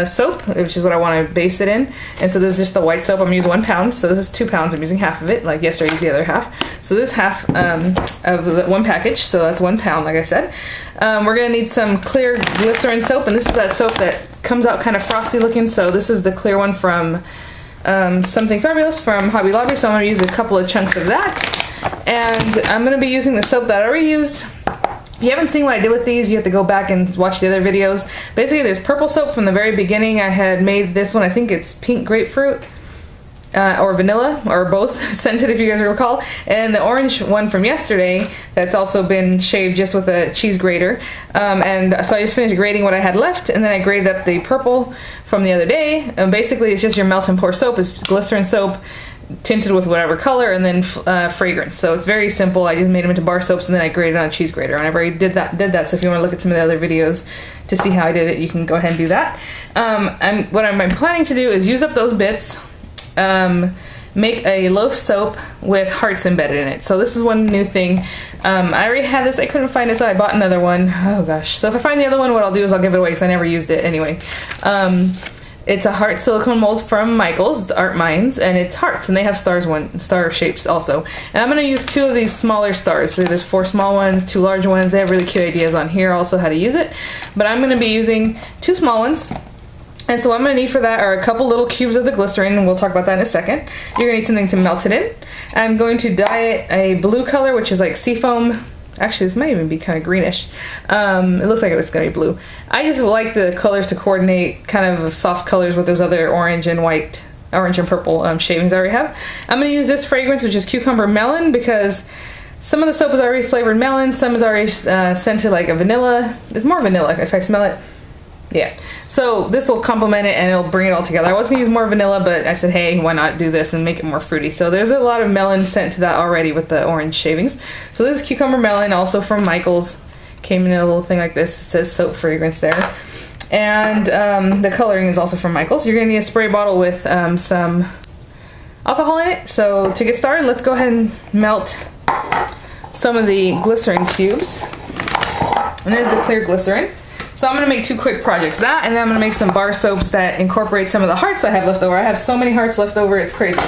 soap, which is what I want to base it in, and so this is just the white soap. I'm going to use 1 pound, so this is 2 pounds. I'm using half of it, like yesterday I used the other half, so this is half of the one package, so that's 1 pound, like I said. We're going to need some clear glycerin soap, and this is that soap that comes out kind of frosty looking, so this is the clear one from Something Fabulous from Hobby Lobby, so I'm going to use a couple of chunks of that, and I'm going to be using the soap that I already used. If you haven't seen what I did with these, you have to go back and watch the other videos. Basically, there's purple soap from the very beginning. I had made this one, I think it's pink grapefruit, or vanilla, or both, scented if you guys recall. And the orange one from yesterday, that's also been shaved just with a cheese grater. And so I just finished grating what I had left, and then I grated up the purple from the other day. Basically, it's just your melt and pour soap. It's glycerin soap, tinted with whatever color, and then fragrance. So it's very simple. I just made them into bar soaps and then I grated on a cheese grater. And I've already did that. So if you want to look at some of the other videos to see how I did it, you can go ahead and do that. What I'm planning to do is use up those bits, make a Loaf soap with hearts embedded in it. So this is one new thing. I already had this. I couldn't find it, so I bought another one. Oh gosh. So if I find the other one, what I'll do is I'll give it away because I never used it anyway. It's a heart silicone mold from Michaels. It's Art Minds, and it's hearts, and they have star shapes also. And I'm going to use 2 of these smaller stars. So there's 4 small ones, 2 large ones. They have really cute ideas on here also how to use it. But I'm going to be using 2 small ones. And so what I'm going to need for that are a couple little cubes of the glycerin, and we'll talk about that in a second. You're going to need something to melt it in. I'm going to dye it a blue color, which is like seafoam. Actually, this might even be kind of greenish. It looks like it's going to be blue. I just like the colors to coordinate kind of soft colors with those other orange and purple shavings I already have. I'm going to use this fragrance, which is cucumber melon, because some of the soap is already flavored melon, some is already scented like a vanilla. It's more vanilla if I smell it. Yeah, so this will complement it and it'll bring it all together. I was going to use more vanilla, but I said, hey, why not do this and make it more fruity? So there's a lot of melon scent to that already with the orange shavings. So this is cucumber melon, also from Michaels. Came in a little thing like this. It says soap fragrance there. And the coloring is also from Michaels. You're going to need a spray bottle with some alcohol in it. So to get started, let's go ahead and melt some of the glycerin cubes. And this is the clear glycerin. So I'm going to make 2 quick projects. That, and then I'm going to make some bar soaps that incorporate some of the hearts I have left over. I have so many hearts left over, it's crazy.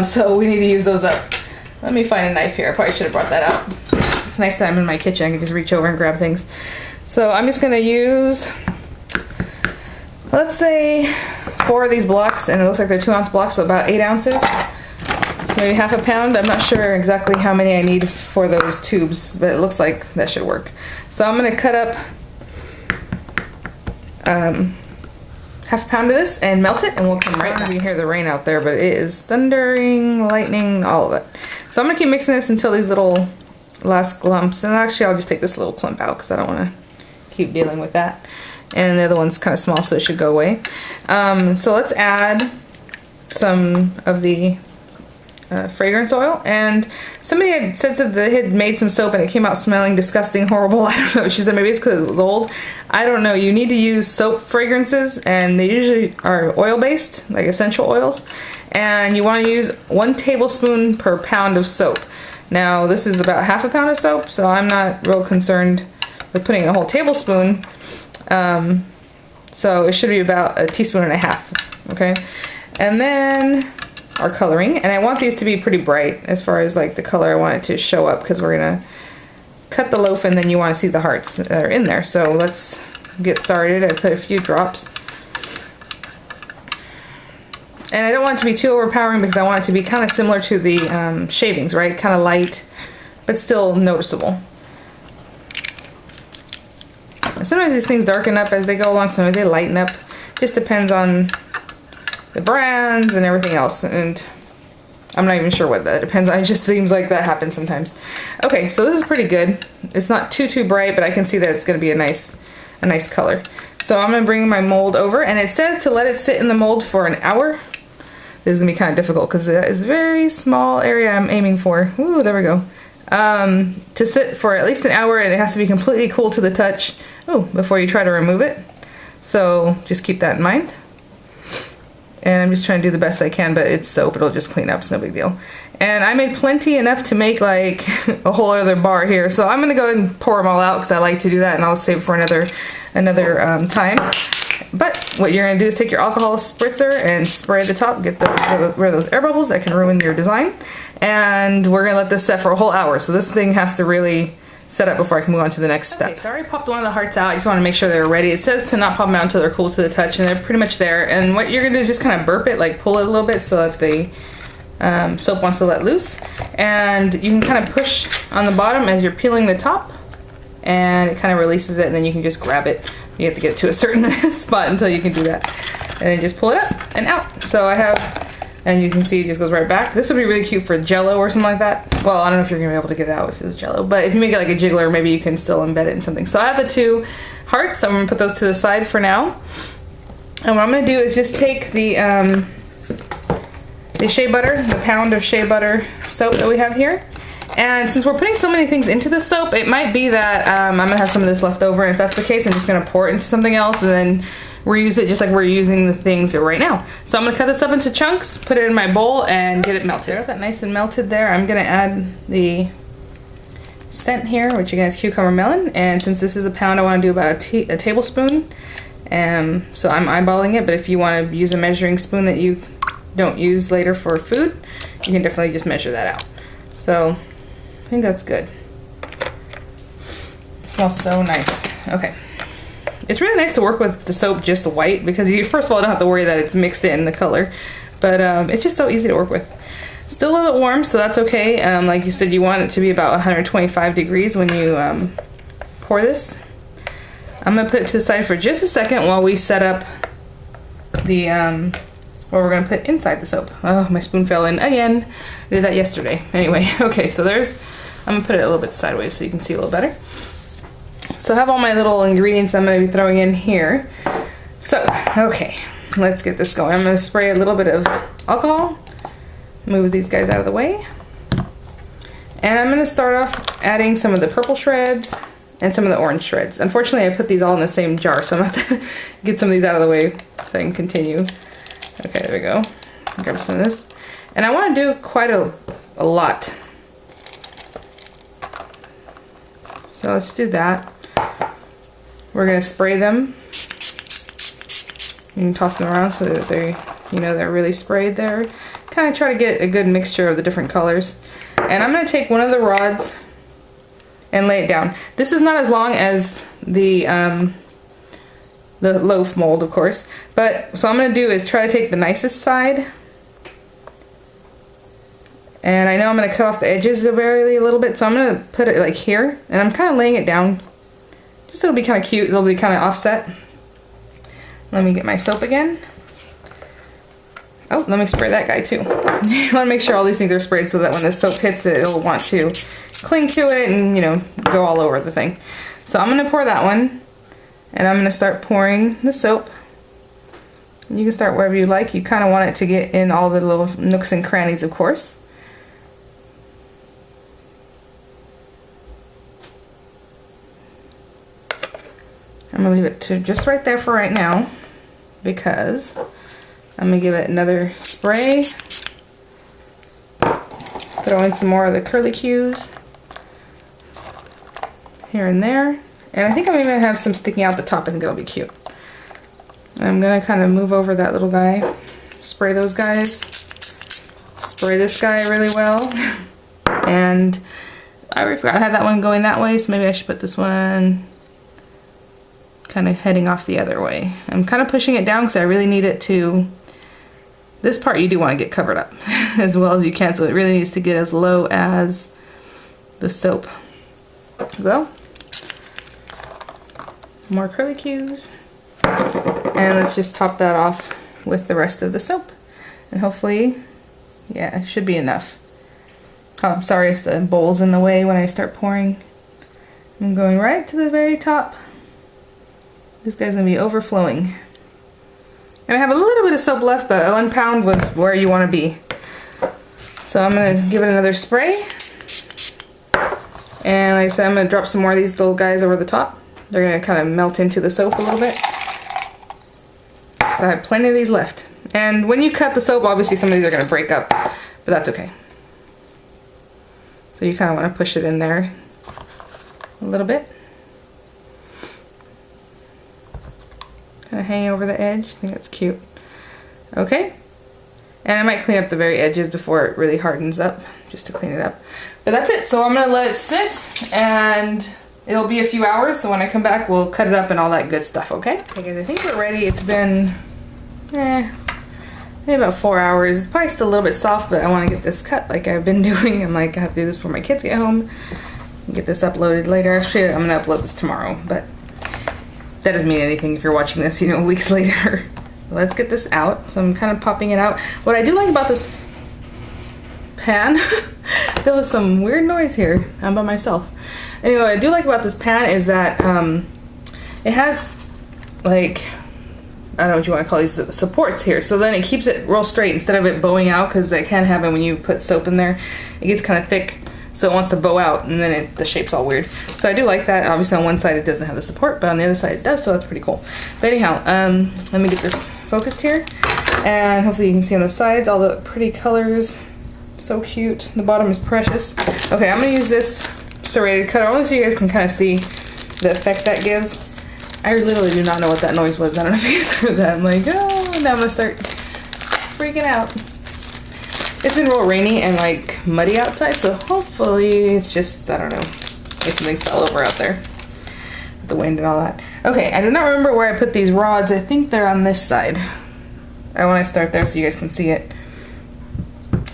So we need to use those up. Let me find a knife here. I probably should have brought that out. Next time I'm in my kitchen, I can just reach over and grab things. So I'm just going to use, let's say, 4 of these blocks, and it looks like they're 2-ounce blocks, so about 8 ounces. So maybe half a pound. I'm not sure exactly how many I need for those tubes, but it looks like that should work. So I'm going to cut up half a pound of this and melt it, and we'll come right back. You can hear the rain out there, but it is thundering, lightning, all of it. So I'm gonna keep mixing this until these little last lumps, and actually I'll just take this little clump out because I don't want to keep dealing with that. And the other one's kind of small, so it should go away. So let's add some of the fragrance oil, and somebody had said that they had made some soap and it came out smelling disgusting, horrible. I don't know. She said maybe it's because it was old. I don't know. You need to use soap fragrances, and they usually are oil based, like essential oils, and you want to use 1 tablespoon per pound of soap. Now this is about half a pound of soap, so I'm not real concerned with putting a whole tablespoon. So it should be about 1.5 teaspoons, okay? And then our coloring, and I want these to be pretty bright as far as like the color I want it to show up, because we're gonna cut the loaf and then you want to see the hearts that are in there. So let's get started. I put a few drops, and I don't want it to be too overpowering because I want it to be kind of similar to the shavings, right? Kind of light but still noticeable. Sometimes these things darken up as they go along, sometimes they lighten up. Just depends on the brands and everything else. And I'm not even sure what that depends on. It just seems like that happens sometimes. Okay, so this is pretty good. It's not too bright, but I can see that it's gonna be a nice color. So I'm gonna bring my mold over, and it says to let it sit in the mold for an hour. This is gonna be kind of difficult because that is a very small area I'm aiming for. Ooh, there we go. To sit for at least an hour, and it has to be completely cool to the touch. Oh, before you try to remove it. So just keep that in mind. And I'm just trying to do the best I can, but it's soap, it'll just clean up, it's no big deal. And I made plenty enough to make like a whole other bar here. So I'm gonna go ahead and pour them all out because I like to do that, and I'll save it for another time. But what you're gonna do is take your alcohol spritzer and spray the top, get rid of those air bubbles that can ruin your design. And we're gonna let this set for a whole hour. So this thing has to really set up before I can move on to the next step. Okay, so I already popped one of the hearts out. I just want to make sure they're ready. It says to not pop them out until they're cool to the touch, and they're pretty much there. And what you're gonna do is just kind of burp it, like pull it a little bit so that the soap wants to let loose. And you can kind of push on the bottom as you're peeling the top, and it kind of releases it, and then you can just grab it. You have to get to a certain spot until you can do that. And then just pull it up and out. So I have, and you can see it just goes right back. This would be really cute for Jello or something like that. Well, I don't know if you're gonna be able to get it out if it's Jello, but if you make it like a jiggler, maybe you can still embed it in something. So I have the two hearts. I'm gonna put those to the side for now. And what I'm gonna do is just take the shea butter, the pound of shea butter soap that we have here. And since we're putting so many things into the soap, it might be that I'm gonna have some of this left over. And if that's the case, I'm just gonna pour it into something else and then reuse it just like we're using the things right now. So I'm gonna cut this up into chunks, put it in my bowl, and get it melted. Got that nice and melted there. I'm gonna add the scent here, which again is cucumber melon. And since this is a pound, I wanna do about a tablespoon. So I'm eyeballing it, but if you wanna use a measuring spoon that you don't use later for food, you can definitely just measure that out. So I think that's good. It smells so nice. Okay. It's really nice to work with the soap just white because you first of all don't have to worry that it's mixed in the color, but it's just so easy to work with. Still a little bit warm, so that's okay. Like you said, you want it to be about 125 degrees when you pour this. I'm gonna put it to the side for just a second while we set up the what we're gonna put inside the soap. Oh, my spoon fell in again. I did that yesterday. Anyway, okay, so I'm gonna put it a little bit sideways so you can see a little better. So I have all my little ingredients I'm going to be throwing in here. So, okay, let's get this going. I'm going to spray a little bit of alcohol, move these guys out of the way. And I'm going to start off adding some of the purple shreds and some of the orange shreds. Unfortunately, I put these all in the same jar, so I'm going to have to get some of these out of the way so I can continue. Okay, there we go. Grab some of this. And I want to do quite a lot. So let's do that. We're gonna spray them. You can toss them around so that they're really sprayed there. Kind of try to get a good mixture of the different colors. And I'm gonna take one of the rods and lay it down. This is not as long as the loaf mold, of course. But so I'm gonna do is try to take the nicest side. And I know I'm gonna cut off the edges barely a little bit, so I'm gonna put it like here, and I'm kind of laying it down. Just so it'll be kind of cute, it'll be kind of offset. Let me get my soap again. Oh, let me spray that guy too. You want to make sure all these things are sprayed so that when the soap hits it, it'll want to cling to it and, you know, go all over the thing. So I'm gonna pour that one, and I'm gonna start pouring the soap. You can start wherever you like. You kind of want it to get in all the little nooks and crannies, of course. I'm gonna leave it to just right there for right now because I'm gonna give it another spray. Throw in some more of the curly cues here and there. And I think I'm even gonna have some sticking out the top. I think that'll be cute. I'm gonna kind of move over that little guy, spray those guys, spray this guy really well. And I already forgot I had that one going that way, so maybe I should put this one kind of heading off the other way. I'm kind of pushing it down because I really need it to, this part you do want to get covered up as well as you can, so it really needs to get as low as the soap. Go. More curly cues. And let's just top that off with the rest of the soap. And hopefully Yeah, it should be enough. Oh, I'm sorry if the bowl's in the way when I start pouring. I'm going right to the very top. This guy's gonna be overflowing. And I have a little bit of soap left, but 1 pound was where you want to be. So I'm gonna give it another spray. And like I said, I'm gonna drop some more of these little guys over the top. They're gonna kind of melt into the soap a little bit. I have plenty of these left. And when you cut the soap, obviously some of these are gonna break up, but that's okay. So you kind of want to push it in there a little bit. Kind of hanging over the edge. I think that's cute. Okay. And I might clean up the very edges before it really hardens up, just to clean it up. But that's it. So I'm going to let it sit, and it'll be a few hours. So when I come back, we'll cut it up and all that good stuff, okay? Okay guys, I think we're ready. It's been, maybe about 4 hours. It's probably still a little bit soft, but I want to get this cut like I've been doing. I'm like, I have to do this before my kids get home. Get this uploaded later. Actually, I'm going to upload this tomorrow, but that doesn't mean anything if you're watching this, you know, weeks later. Let's get this out. So I'm kind of popping it out. What I do like about this pan, there was some weird noise here. I'm by myself. Anyway, what I do like about this pan is that it has, like, I don't know what you want to call these supports here. So then it keeps it real straight instead of it bowing out, because that can happen when you put soap in there. It gets kind of thick, so it wants to bow out, and then the shape's all weird. So I do like that. Obviously on one side it doesn't have the support, but on the other side it does, so that's pretty cool. But anyhow, let me get this focused here, and hopefully you can see on the sides all the pretty colors. So cute. The bottom is precious. Okay, I'm gonna use this serrated cutter only so you guys can kind of see the effect that gives. I literally do not know what that noise was. I don't know if you guys heard that. I'm like, oh, now I'm gonna start freaking out. It's been real rainy and like muddy outside, so hopefully it's just, I don't know, maybe something fell over out there with the wind and all that. Okay, I do not remember where I put these rods. I think they're on this side. I want to start there so you guys can see it.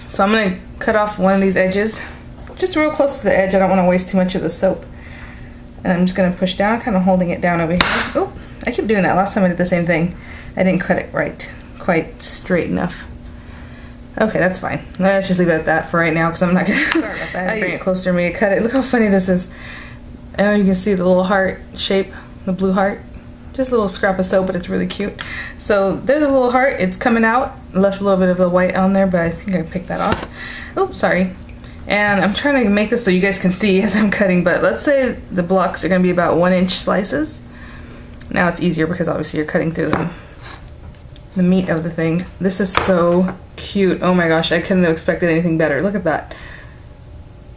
So I'm gonna cut off one of these edges, just real close to the edge. I don't want to waste too much of the soap. And I'm just gonna push down, kind of holding it down over here. Oh, I keep doing that. Last time I did the same thing. I didn't cut it right, quite straight enough. Okay, that's fine. Let's just leave it at that for right now, because I'm not gonna sorry about that. Bring it closer to me to cut it. Look how funny this is. I know you can see the little heart shape, the blue heart. Just a little scrap of soap, but it's really cute. So there's a little heart. It's coming out. I left a little bit of the white on there, but I think I picked that off. Oh, sorry. And I'm trying to make this so you guys can see as I'm cutting, but let's say the blocks are gonna be about 1-inch slices. Now it's easier because obviously you're cutting through the meat of the thing. This is so cute. Oh my gosh, I couldn't have expected anything better. Look at that.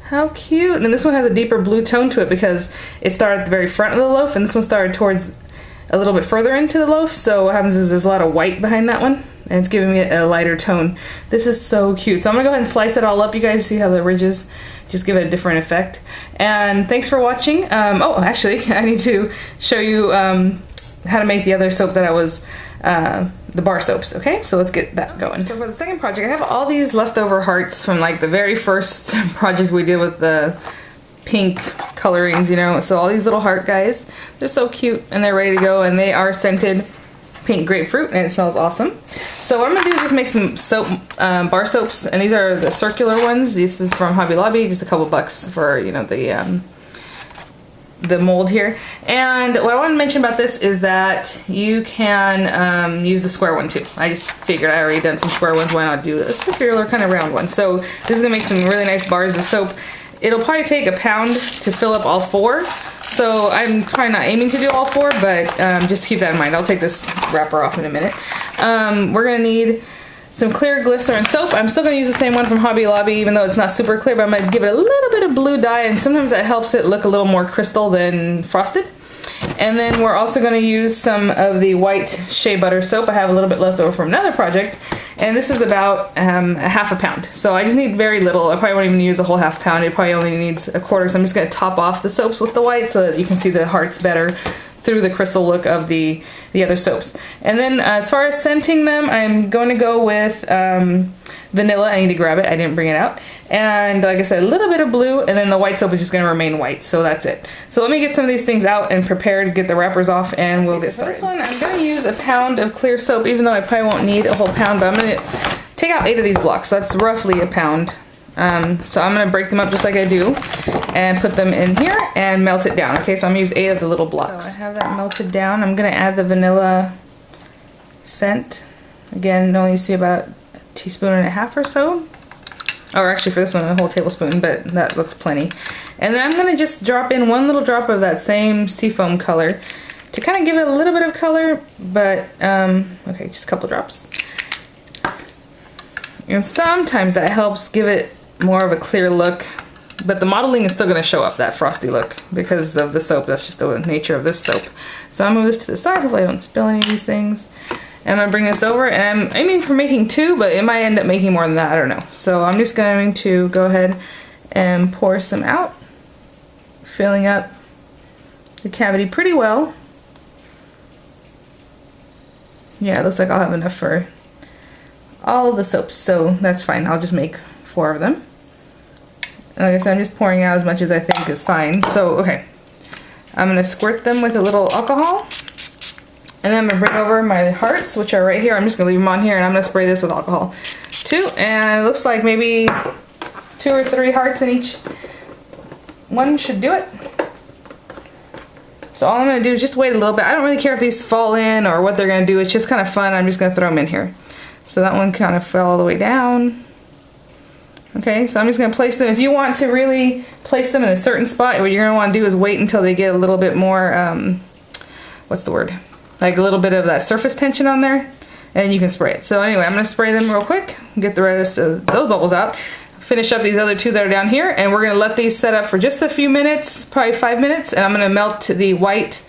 How cute. And this one has a deeper blue tone to it because it started at the very front of the loaf, and this one started towards a little bit further into the loaf. So what happens is there's a lot of white behind that one, and it's giving me a lighter tone. This is so cute. So I'm gonna go ahead and slice it all up. You guys see how the ridges just give it a different effect. And thanks for watching. Oh, actually, I need to show you how to make the other soap that I was, the bar soaps, okay? So let's get that going. So for the second project, I have all these leftover hearts from like the very first project we did with the pink colorings, you know. So all these little heart guys, they're so cute and they're ready to go, and they are scented pink grapefruit, and it smells awesome. So what I'm gonna do is just make some soap, bar soaps, and these are the circular ones. This is from Hobby Lobby, just a couple bucks for, you know, the mold here. And what I want to mention about this is that you can use the square one too. I just figured I already done some square ones, why not do a circular kind of round one. So this is gonna make some really nice bars of soap. It'll probably take a pound to fill up all 4. So I'm probably not aiming to do all 4, but just keep that in mind. I'll take this wrapper off in a minute. We're gonna need some clear glycerin soap. I'm still gonna use the same one from Hobby Lobby, even though it's not super clear, but I'm gonna give it a little bit of blue dye, and sometimes that helps it look a little more crystal than frosted. And then we're also gonna use some of the white shea butter soap. I have a little bit left over from another project, and this is about a half a pound. So I just need very little. I probably won't even use a whole half pound. It probably only needs a quarter, so I'm just gonna top off the soaps with the white so that you can see the hearts better through the crystal look of the other soaps. And then as far as scenting them, I'm going to go with vanilla. I need to grab it, I didn't bring it out. And like I said, a little bit of blue, and then the white soap is just going to remain white, so that's it. So let me get some of these things out and prepared, get the wrappers off, and we'll get started. For this one, I'm going to use a pound of clear soap, even though I probably won't need a whole pound, but I'm going to take out 8 of these blocks. So that's roughly a pound. So I'm gonna break them up just like I do and put them in here and melt it down. Okay, so I'm gonna use 8 of the little blocks. So I have that melted down. I'm gonna add the vanilla scent. Again, it only needs to be about a teaspoon and a half or so. Or actually for this one, a whole tablespoon, but that looks plenty. And then I'm gonna just drop in 1 little drop of that same seafoam color to kind of give it a little bit of color, but, okay, just a couple drops. And sometimes that helps give it more of a clear look, but the modeling is still gonna show up that frosty look because of the soap. That's just the nature of this soap. So I'm gonna move this to the side, hopefully I don't spill any of these things. And I'm gonna bring this over, and I'm aiming for making 2, but it might end up making more than that, I don't know. So I'm just going to go ahead and pour some out, filling up the cavity pretty well. Yeah, it looks like I'll have enough for all the soaps, so that's fine. I'll just make 4 of them. And like I said, I'm just pouring out as much as I think is fine. So, okay. I'm gonna squirt them with a little alcohol. And then I'm gonna bring over my hearts, which are right here. I'm just gonna leave them on here, and I'm gonna spray this with alcohol too. And it looks like maybe 2 or 3 hearts in each one should do it. So all I'm gonna do is just wait a little bit. I don't really care if these fall in or what they're gonna do. It's just kind of fun. I'm just gonna throw them in here. So that one kind of fell all the way down. Okay, so I'm just gonna place them. If you want to really place them in a certain spot, what you're gonna wanna do is wait until they get a little bit more, what's the word? Like a little bit of that surface tension on there, and then you can spray it. So anyway, I'm gonna spray them real quick, get the rest of those bubbles out, finish up these other 2 that are down here, and we're gonna let these set up for just a few minutes, probably 5 minutes, and I'm gonna melt the white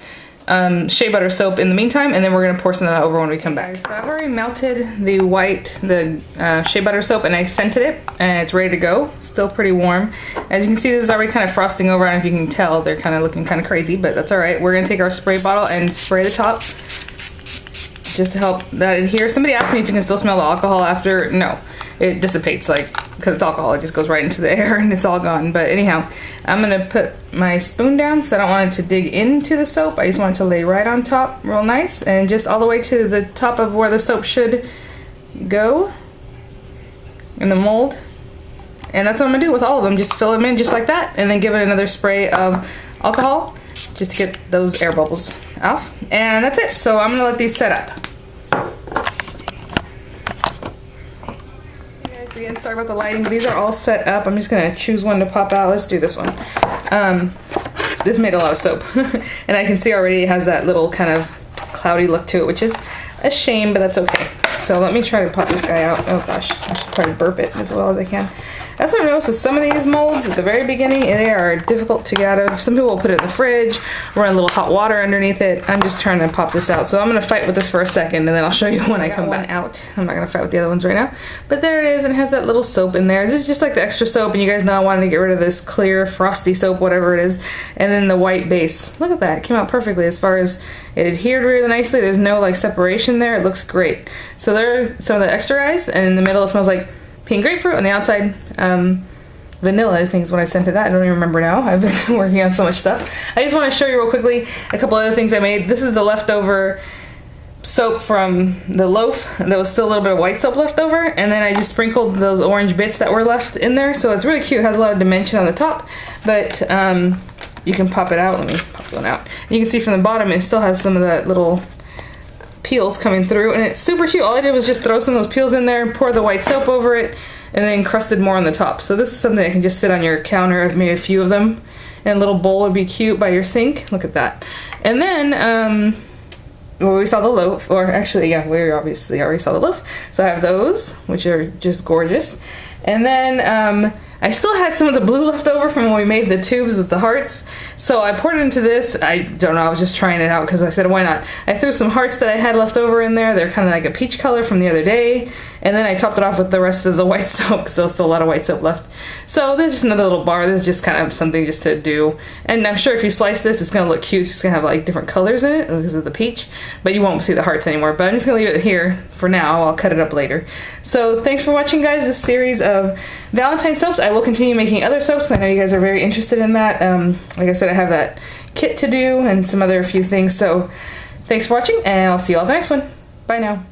shea butter soap in the meantime, and then we're gonna pour some of that over when we come back. So I've already melted the shea butter soap, and I scented it, and it's ready to go. Still pretty warm. As you can see, this is already kind of frosting over. I don't know if you can tell, they're kind of looking kind of crazy, but that's all right. We're gonna take our spray bottle and spray the top just to help that adhere. Somebody asked me if you can still smell the alcohol after. No, it dissipates, like, because it's alcohol, it just goes right into the air and it's all gone. But anyhow, I'm gonna put my spoon down so I don't want it to dig into the soap. I just want it to lay right on top real nice, and just all the way to the top of where the soap should go in the mold. And that's what I'm gonna do with all of them. Just fill them in just like that, and then give it another spray of alcohol just to get those air bubbles off. And that's it. So I'm gonna let these set up. Again, sorry about the lighting, but these are all set up. I'm just gonna choose one to pop out. Let's do this one. This made a lot of soap, and I can see already it has that little kind of cloudy look to it, which is a shame, but that's okay. So let me try to pop this guy out. Oh gosh, I should try to burp it as well as I can. That's what I noticed with some of these molds at the very beginning, they are difficult to get out of. Some people will put it in the fridge, run a little hot water underneath it. I'm just trying to pop this out. So I'm gonna fight with this for a second, and then I'll show you when I come back out. I'm not gonna fight with the other ones right now. But there it is, and it has that little soap in there. This is just like the extra soap, and you guys know I wanted to get rid of this clear, frosty soap, whatever it is. And then the white base. Look at that, it came out perfectly as far as it adhered really nicely. There's no like separation there, it looks great. So there are some of the extra guys, and in the middle it smells like pink grapefruit. On the outside, vanilla, I think is what I scented that. I don't even remember now. I've been working on so much stuff. I just want to show you real quickly a couple other things I made. This is the leftover soap from the Loaf. There was still a little bit of white soap left over, and then I just sprinkled those orange bits that were left in there. So it's really cute. It has a lot of dimension on the top, but you can pop it out. Let me pop one out. And you can see from the bottom it still has some of that little peels coming through, and it's super cute. All I did was just throw some of those peels in there, pour the white soap over it, and then encrusted more on the top. So this is something that can just sit on your counter, maybe a few of them, and a little bowl would be cute by your sink. Look at that. And then well, we saw the loaf, or actually, yeah, we obviously already saw the loaf. So I have those, which are just gorgeous. And then I still had some of the blue left over from when we made the tubes with the hearts. So I poured it into this. I don't know, I was just trying it out because I said, why not? I threw some hearts that I had left over in there. They're kind of like a peach color from the other day. And then I topped it off with the rest of the white soap because there was still a lot of white soap left. So this is just another little bar. This is just kind of something just to do. And I'm sure if you slice this, it's going to look cute. It's just going to have like different colors in it because of the peach. But you won't see the hearts anymore. But I'm just going to leave it here for now. I'll cut it up later. So thanks for watching, guys, this series of Valentine soaps. I will continue making other soaps. I know you guys are very interested in that. Like I said, I have that kit to do and some other few things. So thanks for watching, and I'll see you all in the next one. Bye now.